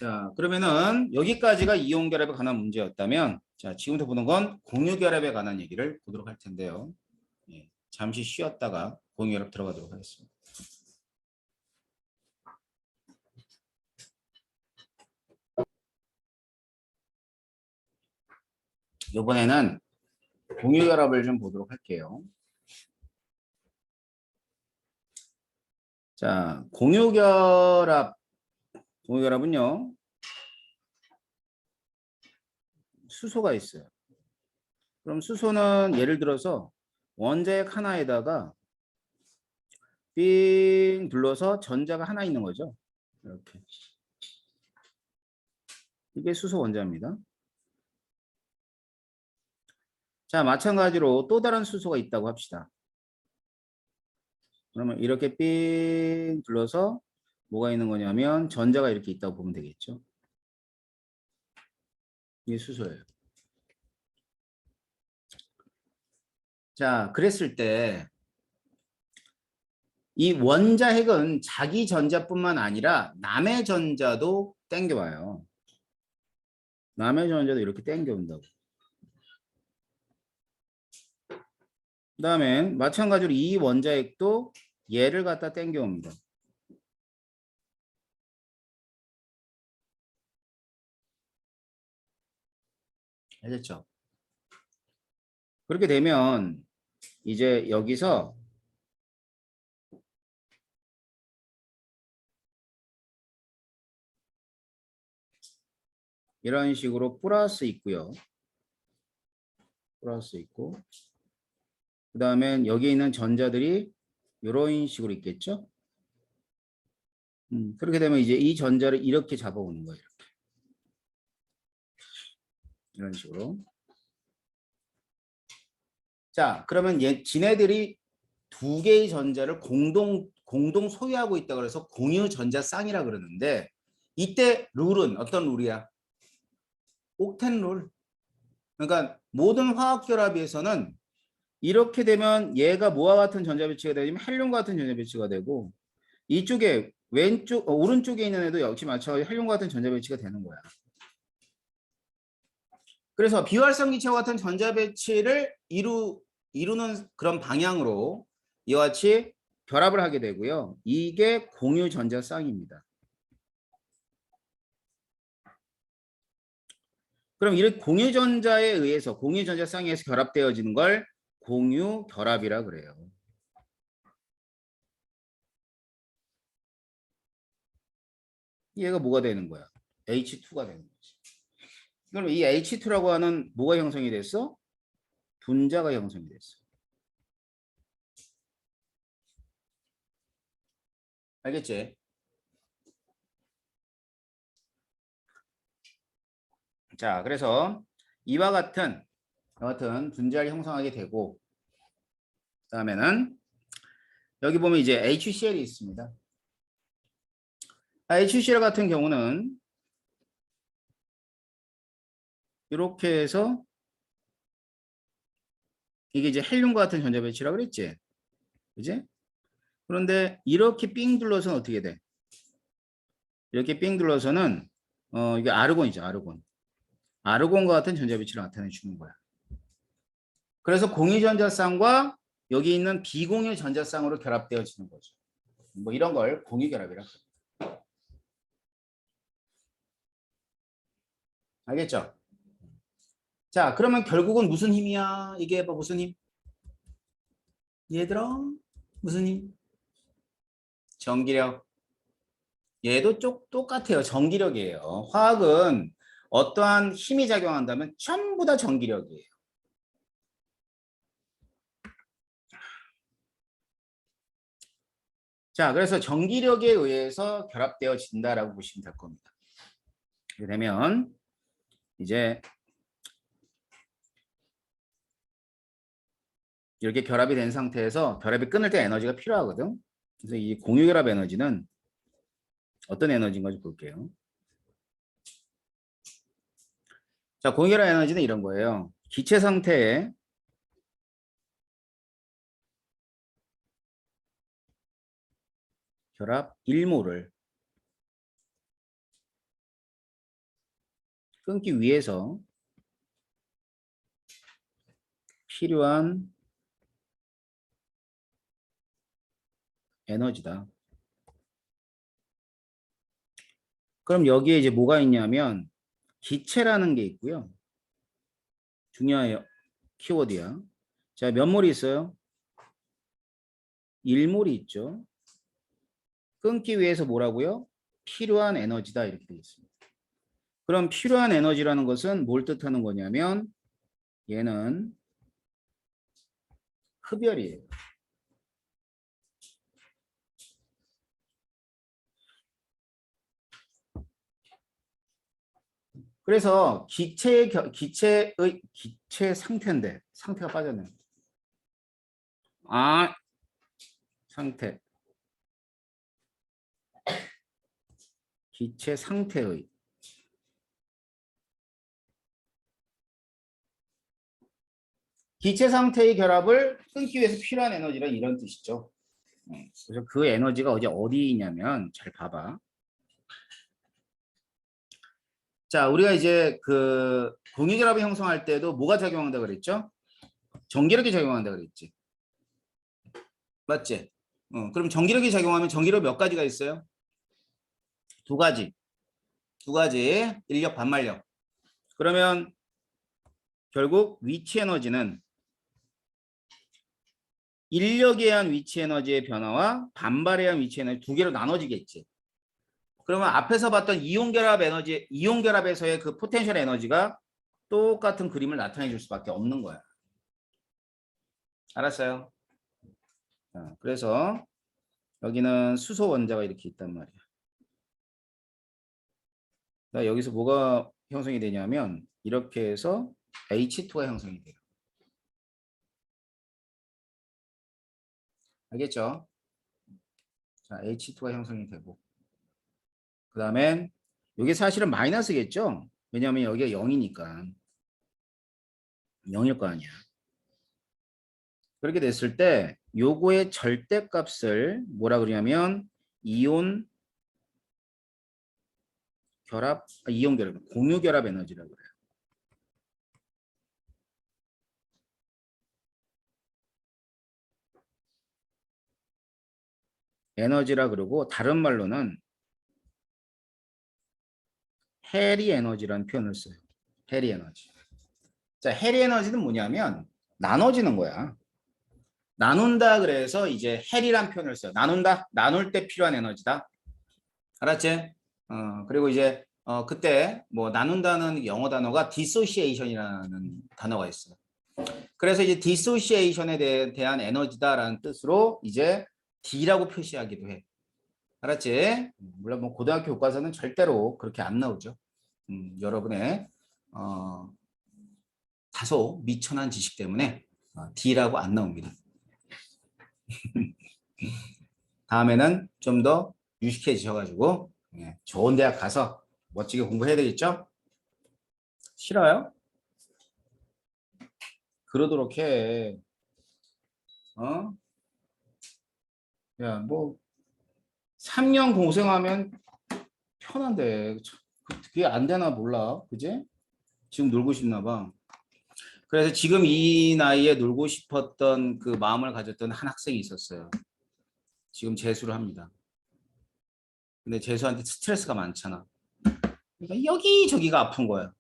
자, 그러면은 여기까지가 이온 결합에 관한 문제였다면, 자, 지금부터 보는 건 공유 결합에 관한 얘기를 보도록 할 텐데요. 잠시 쉬었다가 공유 결합 들어가도록 하겠습니다. 이번에는 공유 결합을 좀 보도록 할게요. 자, 공유 결합은요, 수소가 있어요. 그럼 수소는 예를 들어서 원자핵 하나에다가 삥 둘러서 전자가 하나 있는 거죠. 이렇게. 이게 수소 원자입니다. 자, 마찬가지로 또 다른 수소가 있다고 합시다. 그러면 이렇게 삥 둘러서 뭐가 있는 거냐면 전자가 이렇게 있다고 보면 되겠죠. 이게 수소예요. 자, 그랬을 때 이 원자핵은 자기 전자뿐만 아니라 남의 전자도 땡겨와요. 남의 전자도 이렇게 땡겨온다고. 그 다음에 마찬가지로 이 원자핵도 얘를 갖다 땡겨옵니다. 알겠죠? 그렇게 되면 이제 여기서 이런 식으로 플러스 있고요. 플러스 있고 그 다음에 여기 있는 전자들이 이런 식으로 있겠죠. 그렇게 되면 이제 이 전자를 이렇게 잡아오는 거예요. 이렇게. 이런 식으로. 자, 그러면 지네들이 두 개의 전자를 공동 소유하고 있다 그래서 공유 전자쌍이라 그러는데 이때 룰은 어떤 룰이야? 옥텐 룰. 그러니까 모든 화학 결합에서는 이렇게 되면 얘가 뭐와 같은 전자 배치가 되면 헬륨과 같은 전자 배치가 되고 이쪽에 오른쪽에 있는 애도 역시 마찬가지로 헬륨과 같은 전자 배치가 되는 거야. 그래서 비활성기체와 같은 전자 배치를 이루는 그런 방향으로 이와 같이 결합을 하게 되고요. 이게 공유 전자쌍입니다. 그럼 이렇게 공유 전자에 의해서 공유 전자쌍에 의해서 결합되어지는 걸 공유 결합이라 그래요. 얘가 뭐가 되는 거야? H2가 되는 거지. 그럼 이 H2라고 하는 뭐가 형성이 됐어? 분자가 형성이 됐어. 알겠지? 자, 그래서 이와 같은 분자를 형성하게 되고 그다음에는 여기 보면 이제 HCl이 있습니다. HCl 같은 경우는 이렇게 해서 이게 이제 헬륨과 같은 전자 배치라고 그랬지? 그지? 그런데 이렇게 삥 둘러서는 어떻게 돼? 이렇게 삥 둘러서는 이게 아르곤이죠, 아르곤. 아르곤과 같은 전자 배치를 나타내 주는 거야. 그래서 공유 전자쌍과 여기 있는 비공유 전자쌍으로 결합되어지는 거죠. 뭐 이런 걸 공유 결합이라고 합니다. 알겠죠? 자, 그러면 결국은 무슨 힘이야? 이게 뭐 무슨 힘? 얘들아, 무슨 힘? 전기력. 얘도 똑같아요. 전기력이에요. 화학은 어떠한 힘이 작용한다면 전부 다 전기력이에요. 자, 그래서 전기력에 의해서 결합되어진다라고 보시면 될 겁니다. 이렇게 되면 이제 이렇게 결합이 된 상태에서 결합이 끊을 때 에너지가 필요하거든. 그래서 이 공유결합 에너지는 어떤 에너지인 건지 볼게요. 자, 공유결합 에너지는 이런 거예요. 기체 상태에 결합 1몰을 끊기 위해서 필요한 에너지다. 그럼 여기에 이제 뭐가 있냐면 기체라는 게 있고요. 중요해요. 키워드야. 자, 몇 몰이 있어요? 1몰이 있죠. 끊기 위해서 뭐라고요? 필요한 에너지다 이렇게 되어 있습니다. 그럼 필요한 에너지라는 것은 뭘 뜻하는 거냐면 얘는 흡열이에요. 그래서 기체 상태인데 상태가 빠졌네. 아, 상태. 기체 상태의 기체 상태의 결합을 끊기 위해서 필요한 에너지란 이런 뜻이죠. 그래서 그 에너지가 어디 있냐면 잘 봐봐. 자, 우리가 이제 그 공유결합을 형성할 때도 뭐가 작용한다 그랬죠? 전기력이 작용한다 그랬지. 맞지? 그럼 전기력이 작용하면 전기력 몇 가지가 있어요? 두 가지. 두 가지. 인력 반말력. 그러면 결국 위치 에너지는 인력에 의한 위치 에너지의 변화와 반발에 의한 위치 에너지 두 개로 나눠지겠지. 그러면 앞에서 봤던 이온 결합 에너지, 이온 결합에서의 그 포텐셜 에너지가 똑같은 그림을 나타내 줄 수밖에 없는 거야. 알았어요? 그래서 여기는 수소 원자가 이렇게 있단 말이야. 여기서 뭐가 형성이 되냐면 이렇게 해서 H2가 형성이 돼요. 알겠죠? 자, H2가 형성이 되고 그 다음엔 이게 사실은 마이너스겠죠? 왜냐하면 여기가 0이니까 0일 거 아니야. 그렇게 됐을 때 요거의 절대값을 뭐라 그러냐면 이온 결합, 이온 결합, 공유 결합 에너지라고 그래요. 에너지라 그러고 다른 말로는 해리 에너지라는 표현을 써요. 해리 에너지. 자, 해리 에너지는 뭐냐면 나눠지는 거야. 나눈다 그래서 이제 해리란 표현을 써요. 나눈다, 나눌 때 필요한 에너지다. 알았지? 그리고 이제 그때 뭐 나눈다는 영어 단어가 dissociation이라는 단어가 있어요. 그래서 이제 dissociation에 대한 에너지다라는 뜻으로 이제 D라고 표시하기도 해. 알았지? 물론 뭐 고등학교 교과서는 절대로 그렇게 안 나오죠. 여러분의 다소 미천한 지식 때문에 D라고 안 나옵니다. 다음에는 좀 더 유식해지셔가지고 좋은 대학 가서 멋지게 공부해야 되겠죠? 싫어요? 그러도록 해. 야, 뭐 3년 고생하면 편한데 그게 안 되나 몰라. 그지? 지금 놀고 싶나 봐. 그래서 지금 이 나이에 놀고 싶었던 그 마음을 가졌던 한 학생이 있었어요. 지금 재수를 합니다. 근데 재수한테 스트레스가 많잖아. 그러니까 여기저기가 아픈 거야.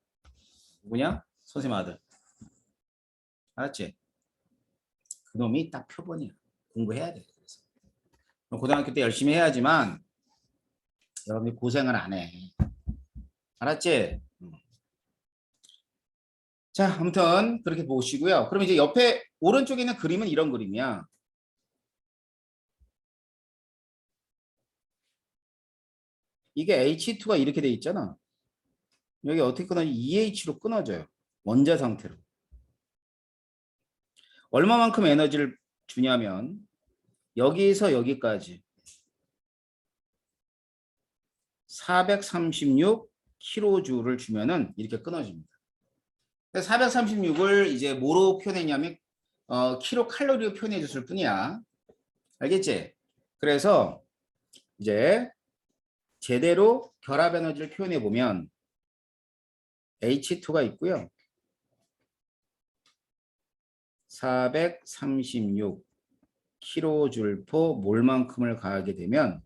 누구냐? 선생님 아들. 알았지? 그놈이 딱 표본이야. 공부해야 돼. 그래서. 고등학교 때 열심히 해야지만 여러분이 고생을 안 해. 알았지? 자, 아무튼 그렇게 보시고요. 그럼 이제 옆에 오른쪽에 있는 그림은 이런 그림이야. 이게 H2가 이렇게 돼 있잖아. 여기 어떻게 끊어지? EH로 끊어져요. 원자 상태로. 얼마만큼 에너지를 주냐면 여기서 여기까지 436kJ를 주면은 이렇게 끊어집니다. 436을 이제 뭐로 표현했냐면 킬로칼로리로 표현해 줬을 뿐이야. 알겠지? 그래서 이제 제대로 결합 에너지를 표현해 보면 H2가 있고요. 436kJ몰만큼을 가하게 되면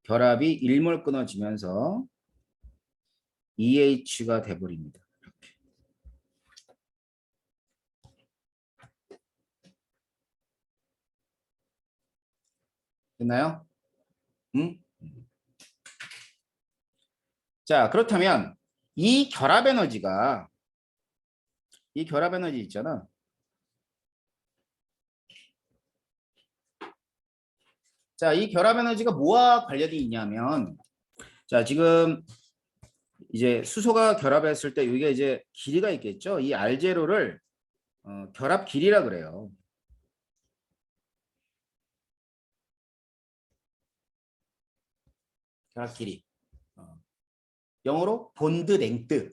결합이 1몰 끊어지면서 EH가 돼버립니다. 이렇게. 됐나요? 응? 자, 그렇다면 이 결합 에너지가 이 결합 에너지 있잖아. 자, 이 결합 에너지가 뭐와 관련이 있냐면 자, 지금 이제 수소가 결합했을 때 이게 이제 길이가 있겠죠. 이 R0를 결합 길이라 그래요. 결합 길이. 영어로 본드 랭드.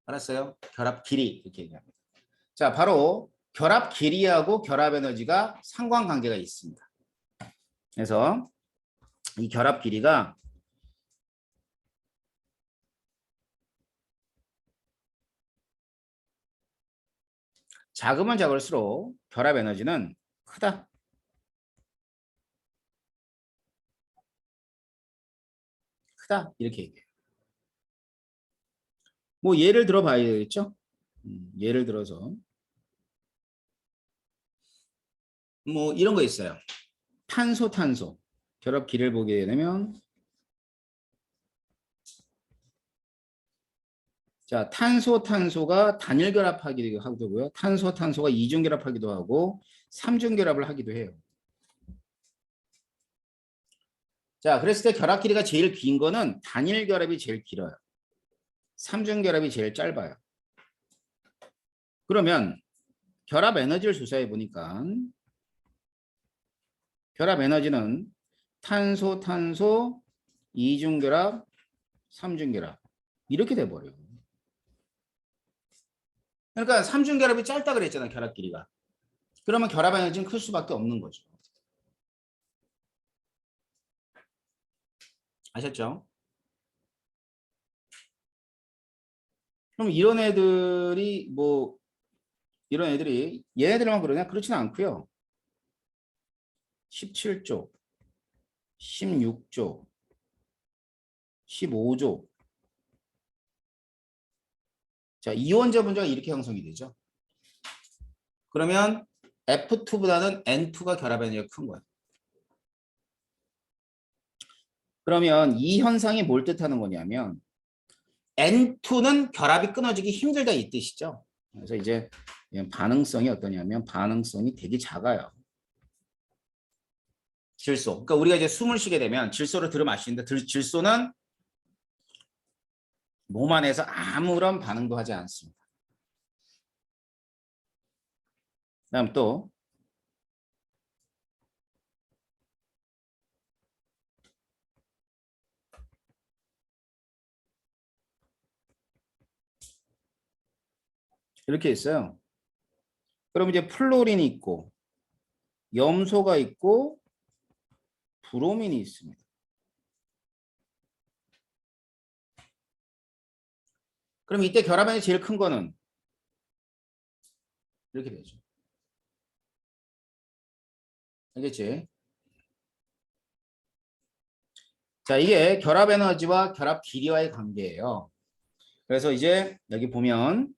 알았어요? 결합 길이 이렇게 얘기합니다. 자, 바로 결합 길이하고 결합 에너지가 상관관계가 있습니다. 그래서 이 결합 길이가 작으면 작을수록 결합 에너지는 크다. 크다. 이렇게 얘기해요. 뭐 예를 들어 봐야 되겠죠? 예를 들어서 뭐 이런 거 있어요. 탄소 탄소 결합 길이를 보게 되면 자, 탄소가 단일 결합하기도 하고요. 탄소가 이중 결합하기도 하고 삼중 결합을 하기도 해요. 자, 그랬을 때 결합 길이가 제일 긴 거는 단일 결합이 제일 길어요. 삼중 결합이 제일 짧아요. 그러면 결합 에너지를 조사해 보니까 결합 에너지는 탄소, 이중 결합, 삼중 결합 이렇게 돼 버려요. 그러니까 삼중 결합이 짧다 그랬잖아, 결합 길이가. 그러면 결합 에너지는 클 수밖에 없는 거죠. 아셨죠? 그럼 이런 애들이 얘네들만 그러냐? 그렇지는 않고요. 17조, 16조, 15조. 자, 이원자 분자가 이렇게 형성이 되죠. 그러면 F2보다는 N2가 결합 에너지가 큰 거예요. 그러면 이 현상이 뭘 뜻하는 거냐면 N2는 결합이 끊어지기 힘들다 이 뜻이죠. 그래서 이제 반응성이 어떠냐면 반응성이 되게 작아요. 질소. 그러니까 우리가 이제 숨을 쉬게 되면 질소를 들여 마시는데 질소는 몸 안에서 아무런 반응도 하지 않습니다. 그다음 또 이렇게 있어요. 그럼 이제 플로린이 있고 염소가 있고 브로민이 있습니다. 그럼 이때 결합원이 제일 큰 거는 이렇게 되죠. 알겠지? 자, 이게 결합 에너지와 결합 길이와의 관계예요. 그래서 이제 여기 보면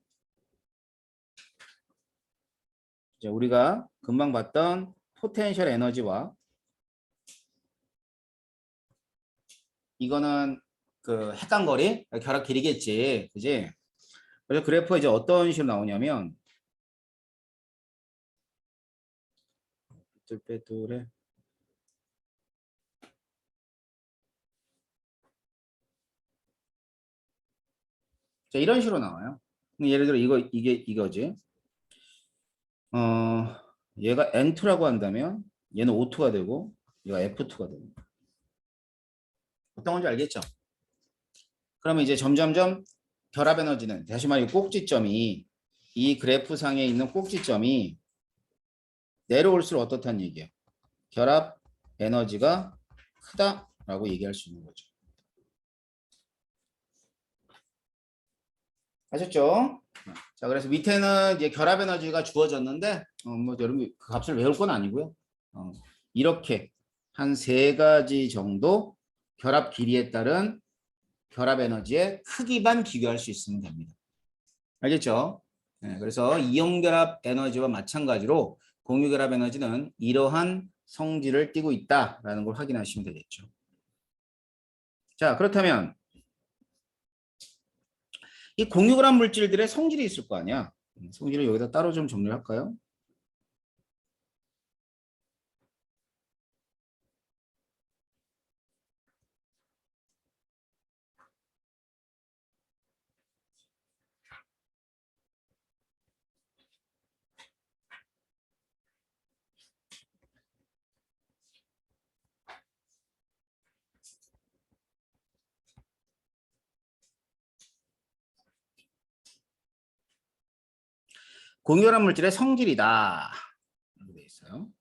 이제 우리가 금방 봤던 포텐셜 에너지와 이거는 그 핵간거리 결합 길이겠지, 그지? 그래서 그래프가 이제 어떤 식으로 나오냐면 자, 이런 식으로 나와요. 예를 들어 이거지. 얘가 N2라고 한다면 얘는 O2가 되고 얘가 F2가 됩니다. 어떤 건지 알겠죠? 그러면 이제 점점점 결합 에너지는 다시 말해 꼭지점이 이 그래프 상에 있는 꼭지점이 내려올수록 어떻다는 얘기예요. 결합 에너지가 크다라고 얘기할 수 있는 거죠. 아셨죠? 자, 그래서 밑에는 이제 결합 에너지가 주어졌는데 뭐 여러분 그 값을 외울 건 아니고요. 이렇게 한 3가지 정도 결합 길이에 따른 결합 에너지의 크기만 비교할 수 있으면 됩니다. 알겠죠? 네, 그래서 이온 결합 에너지와 마찬가지로 공유 결합 에너지는 이러한 성질을 띠고 있다라는 걸 확인하시면 되겠죠. 자, 그렇다면 이 공유 결합 물질들의 성질이 있을 거 아니야? 성질을 여기다 따로 좀 정리를 할까요? 공유 결합 물질의 성질이다. 이렇게 돼 있어요.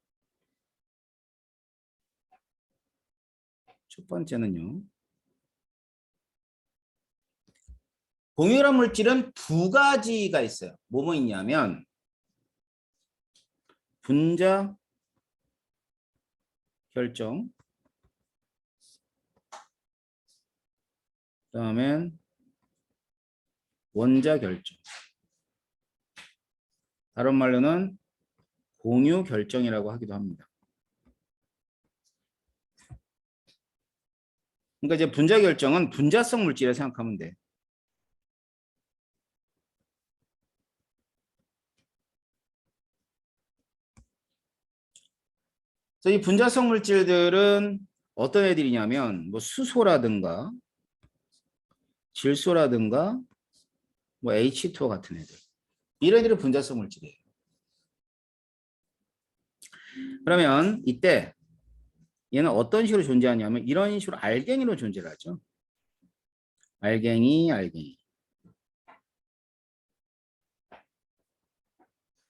첫 번째는요. 공유 결합 물질은 2가지가 있어요. 뭐뭐 있냐면 분자 결정, 그다음엔 원자 결정. 다른 말로는 공유 결정이라고 하기도 합니다. 그러니까 이제 분자 결정은 분자성 물질이라 생각하면 돼. 그래서 이 분자성 물질들은 어떤 애들이냐면 뭐 수소라든가 질소라든가 뭐 H2O 같은 애들. 이런 애들이 분자성 물질이에요. 그러면 이때 얘는 어떤 식으로 존재하냐면 이런 식으로 알갱이로 존재를 하죠. 알갱이, 알갱이.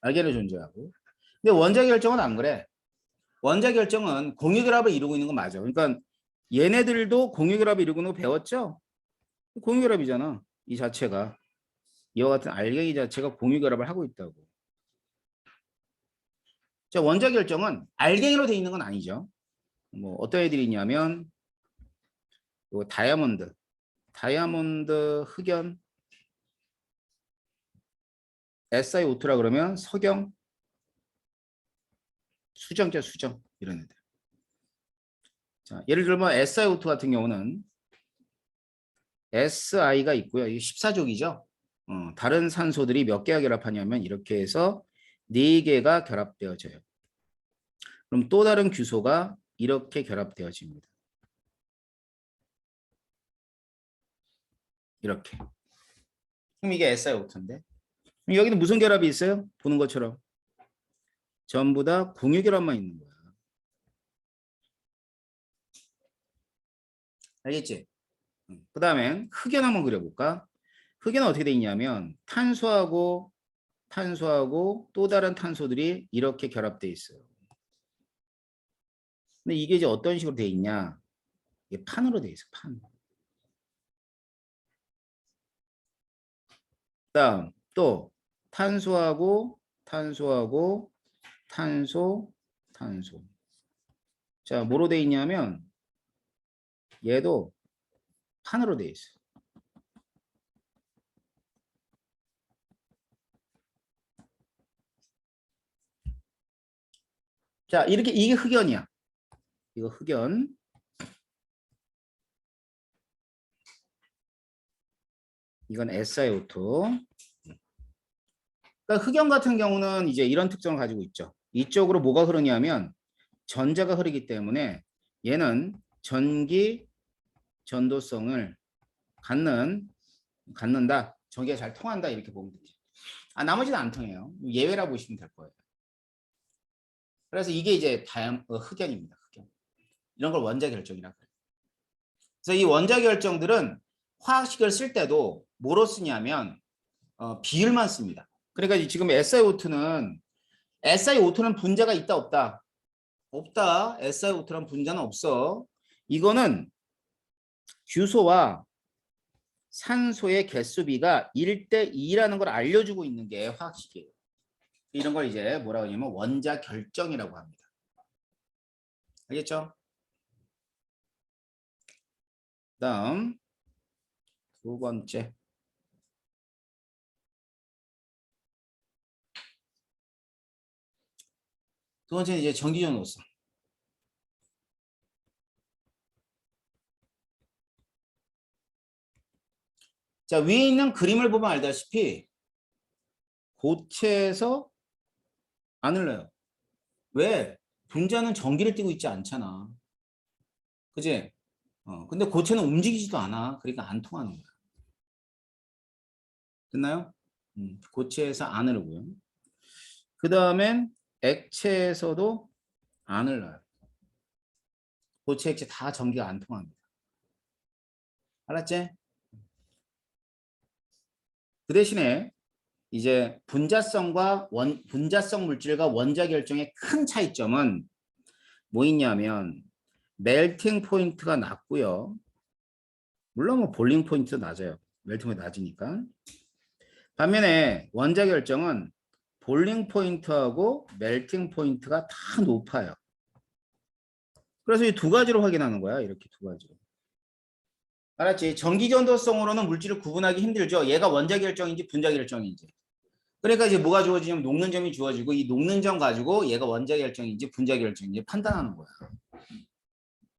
알갱이로 존재하고. 근데 원자 결정은 안 그래. 원자 결정은 공유결합을 이루고 있는 건 맞아. 그러니까 얘네들도 공유결합을 이루고 있는 거 배웠죠? 공유결합이잖아. 이 자체가. 이와 같은 알갱이 자체가 공유결합을 하고 있다고. 자, 원자 결정은 알갱이로 돼 있는 건 아니죠. 뭐 어떤 애들이 있냐면 요 다이아몬드, 다이아몬드 흑연, SiO2라 그러면 석영, 수정자 수정 이런 애들. 자, 예를 들면 SiO2 같은 경우는 Si가 있고요. 이 14족이죠. 다른 산소들이 몇 개가 결합하냐면 이렇게 해서 4개가 결합되어져요. 그럼 또 다른 규소가 이렇게 결합되어집니다. 이렇게. 그럼 이게 SiO2인데 여기는 무슨 결합이 있어요? 보는 것처럼 전부 다 공유 결합만 있는 거야. 알겠지? 그 다음에 흑연 한번 그려볼까? 흑연은 어떻게 돼 있냐면 탄소하고 또 다른 탄소들이 이렇게 결합돼 있어요. 근데 이게 이제 어떤 식으로 돼 있냐? 이게 판으로 돼 있어, 판. 그다음 또 탄소하고 탄소. 자, 뭐로 돼 있냐면 얘도 판으로 돼 있어. 자, 이렇게 이게 흑연이야. 이거 흑연. 이건 SiO2. 그러니까 흑연 같은 경우는 이제 이런 특성을 가지고 있죠. 이쪽으로 뭐가 흐르냐면 전자가 흐르기 때문에 얘는 전기 전도성을 갖는다. 전기가 잘 통한다 이렇게 보면 되죠. 아, 나머지는 안 통해요. 예외라 보시면 될 거예요. 그래서 이게 이제 흑연입니다. 흑연. 이런 걸 원자 결정이라고 해요. 그래서 이 원자 결정들은 화학식을 쓸 때도 뭐로 쓰냐면 비율만 씁니다. 그러니까 지금 SiO2는 분자가 있다 없다? 없다. SiO2란 분자는 없어. 이거는 규소와 산소의 개수비가 1대 2라는 걸 알려주고 있는 게 화학식이에요. 이런 걸 이제 뭐라고 하냐면 원자 결정이라고 합니다. 알겠죠? 다음 두 번째. 두 번째는 이제 전기전도성. 자, 위에 있는 그림을 보면 알다시피 고체에서 안 흘러요. 왜? 분자는 전기를 띠고 있지 않잖아. 그지? 근데 고체는 움직이지도 않아. 그러니까 안 통하는 거야. 됐나요? 고체에서 안 흐르고요. 그 다음엔 액체에서도 안 흘러요. 고체, 액체 다 전기가 안 통합니다. 알았지? 그 대신에 이제 분자성 물질과 원자 결정의 큰 차이점은 뭐 있냐면 멜팅 포인트가 낮고요. 물론 뭐 볼링 포인트도 낮아요. 멜팅 포인트 낮으니까. 반면에 원자 결정은 볼링 포인트하고 멜팅 포인트가 다 높아요. 그래서 이 두 가지로 확인하는 거야. 이렇게 두 가지로. 알았지? 전기 전도성으로는 물질을 구분하기 힘들죠. 얘가 원자 결정인지 분자 결정인지. 그러니까 이제 뭐가 주어지냐면 녹는 점이 주어지고 이 녹는 점 가지고 얘가 원자 결정인지 분자 결정인지 판단하는 거야.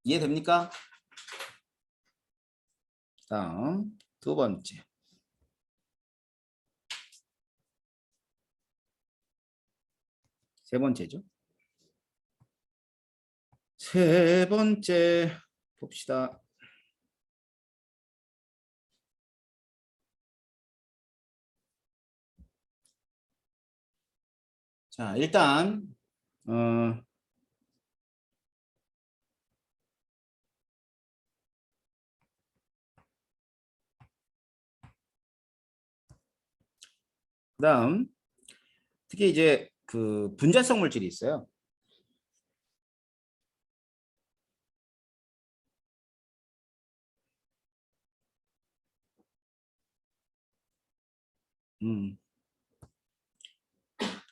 이해됩니까? 다음 두 번째. 세 번째죠. 세 번째 봅시다. 자, 일단 그다음 특히 이제 그 분자성 물질이 있어요.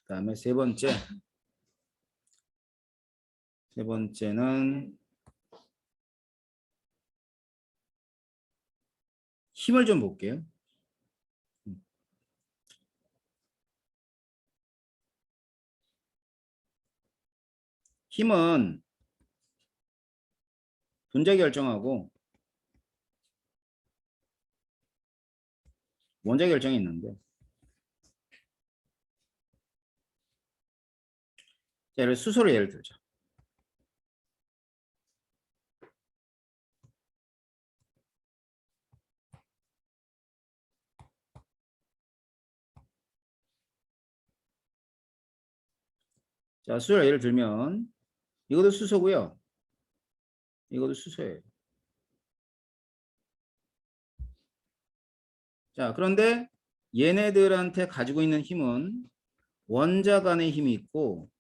그다음에 세 번째는 힘을 좀 볼게요. 힘은 분자 결정하고 원자 결정이 있는데, 자, 수소를 예를 들죠. 자, 수소를 예를 들면 이것도 수소고요. 이것도 수소예요. 자, 그런데 얘네들한테 가지고 있는 힘은 원자 간의 힘이 있고,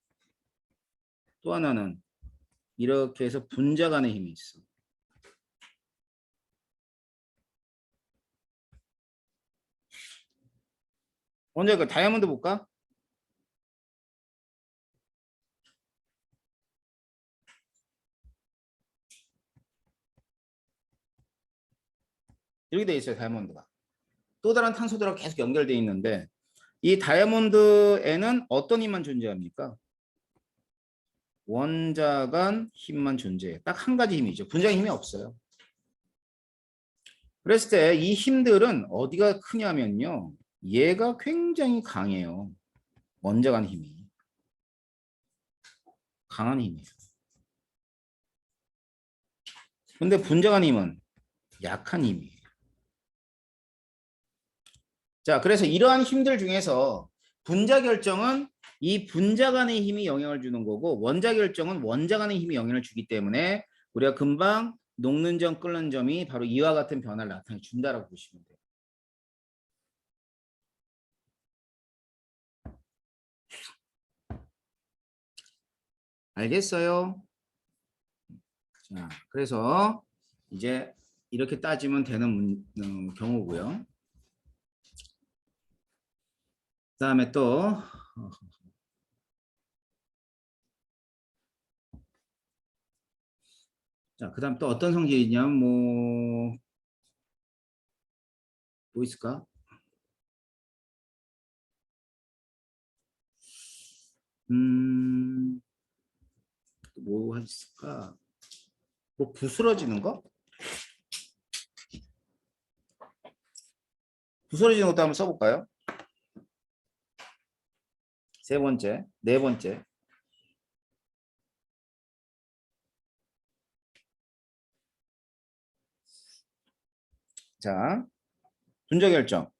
또 하나는 이렇게 해서 분자 간의 힘이 있어. 먼저 그 다이아몬드 볼까? 이렇게 돼 있어요, 다이아몬드가. 또 다른 탄소들하고 계속 연결돼 있는데, 이 다이아몬드에는 어떤 힘만 존재합니까? 원자 간 힘만 존재해요. 딱 한 가지 힘이죠. 분자 힘이 없어요. 그랬을 때 이 힘들은 어디가 크냐면요. 얘가 굉장히 강해요. 원자 간 힘이. 강한 힘이에요. 근데 분자 간 힘은 약한 힘이에요. 자, 그래서 이러한 힘들 중에서 분자 결정은 이 분자 간의 힘이 영향을 주는 거고, 원자 결정은 원자 간의 힘이 영향을 주기 때문에 우리가 금방 녹는 점 끓는 점이 바로 이와 같은 변화를 나타내 준다라고 보시면 돼요. 알겠어요? 자, 그래서 이제 이렇게 따지면 되는 경우고요. 그다음에 또 자, 그다음 또 어떤 성질이냐, 뭐 있을까? 뭐 있을까? 뭐 부스러지는 거? 부스러지는 것도 한번 써볼까요? 세 번째, 네 번째. 자, 분자 결정.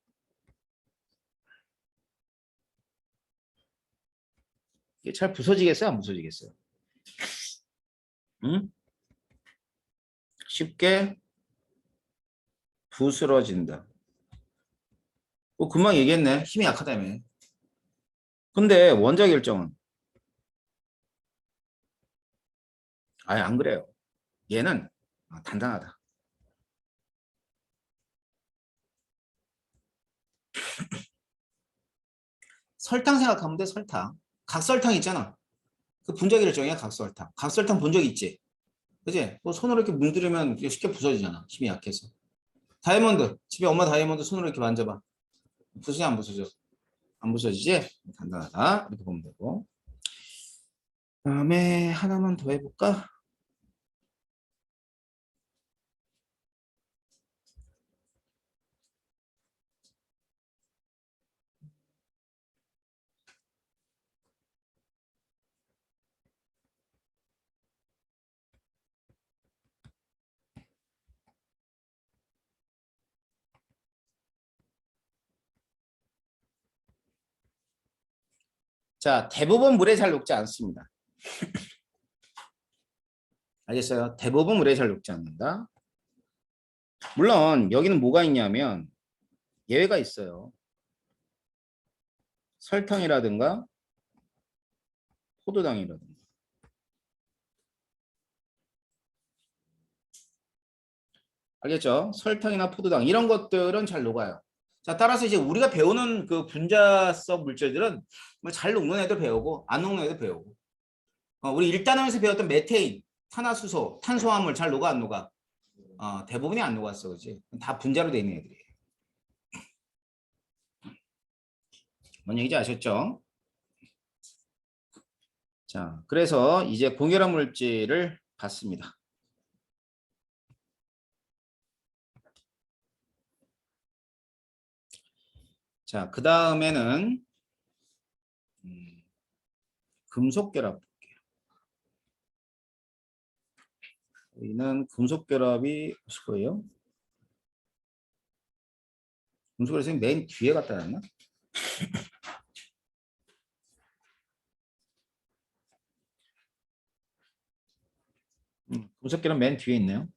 이게 잘 부서지겠어요? 안 부서지겠어요? 응? 쉽게 부스러진다. 금방 얘기했네. 힘이 약하다며. 근데 원자 결정은 아예 안 그래요. 얘는 단단하다. 설탕 생각하면 돼, 설탕. 각설탕 있잖아. 그 분자 결정이야, 각설탕. 각설탕 본 적 있지? 그지? 뭐 손으로 이렇게 문드리면 쉽게 부서지잖아. 힘이 약해서. 다이아몬드. 집에 엄마 다이아몬드 손으로 이렇게 만져봐. 부서지, 안 부서져? 안 부서지지? 단단하다. 이렇게 보면 되고. 다음에 하나만 더 해볼까? 자, 대부분 물에 잘 녹지 않습니다. 알겠어요? 대부분 물에 잘 녹지 않는다. 물론 여기는 뭐가 있냐면 예외가 있어요. 설탕이라든가 포도당이라든가. 알겠죠? 설탕이나 포도당 이런 것들은 잘 녹아요. 자, 따라서 이제 우리가 배우는 그 분자성 물질들은 뭐 잘 녹는 애들 배우고 안 녹는 애들 배우고. 우리 1단원에서 배웠던 메테인, 탄화수소, 탄수화물 잘 녹아 안 녹아? 대부분이 안 녹았어, 그렇지? 다 분자로 돼 있는 애들이에요. 뭔 얘기인지 아셨죠? 자, 그래서 이제 공결한 물질을 봤습니다. 자, 그 다음에는 금속 결합 볼게요. 여기는 금속 결합이 없을 거예요. 금속 결합이 맨 뒤에 갖다 놨나? 금속 결합 맨 뒤에 있네요.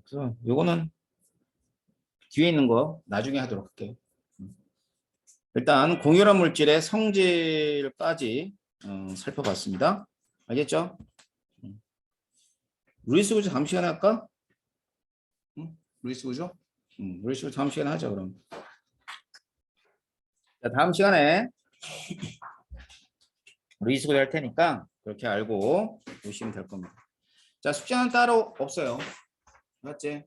그래서 요거는 뒤에 있는 거 나중에 하도록 할게요. 일단 공유한 물질의 성질까지 살펴봤습니다. 알겠죠? 루이스 구조 다음 시간에 할까? 루이스 구조? 루이스 구조 다음 시간에 하죠, 그럼. 자, 다음 시간에 루이스 구조 할 테니까 그렇게 알고 오시면 될 겁니다. 자, 숙제는 따로 없어요. 맞지?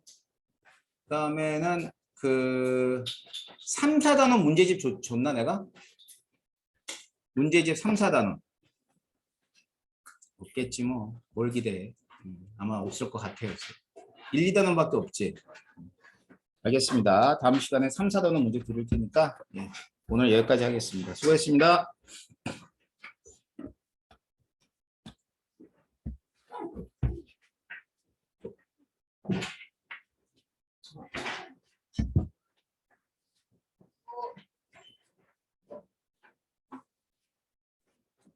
그 다음에는 그 3, 4단원 문제집 줬나 내가? 문제집 3, 4단원. 없겠지 뭐. 뭘 기대해. 아마 없을 것 같아요. 1, 2단원밖에 없지. 알겠습니다. 다음 시간에 3, 4단원 문제 드릴 테니까 오늘 여기까지 하겠습니다. 수고했습니다.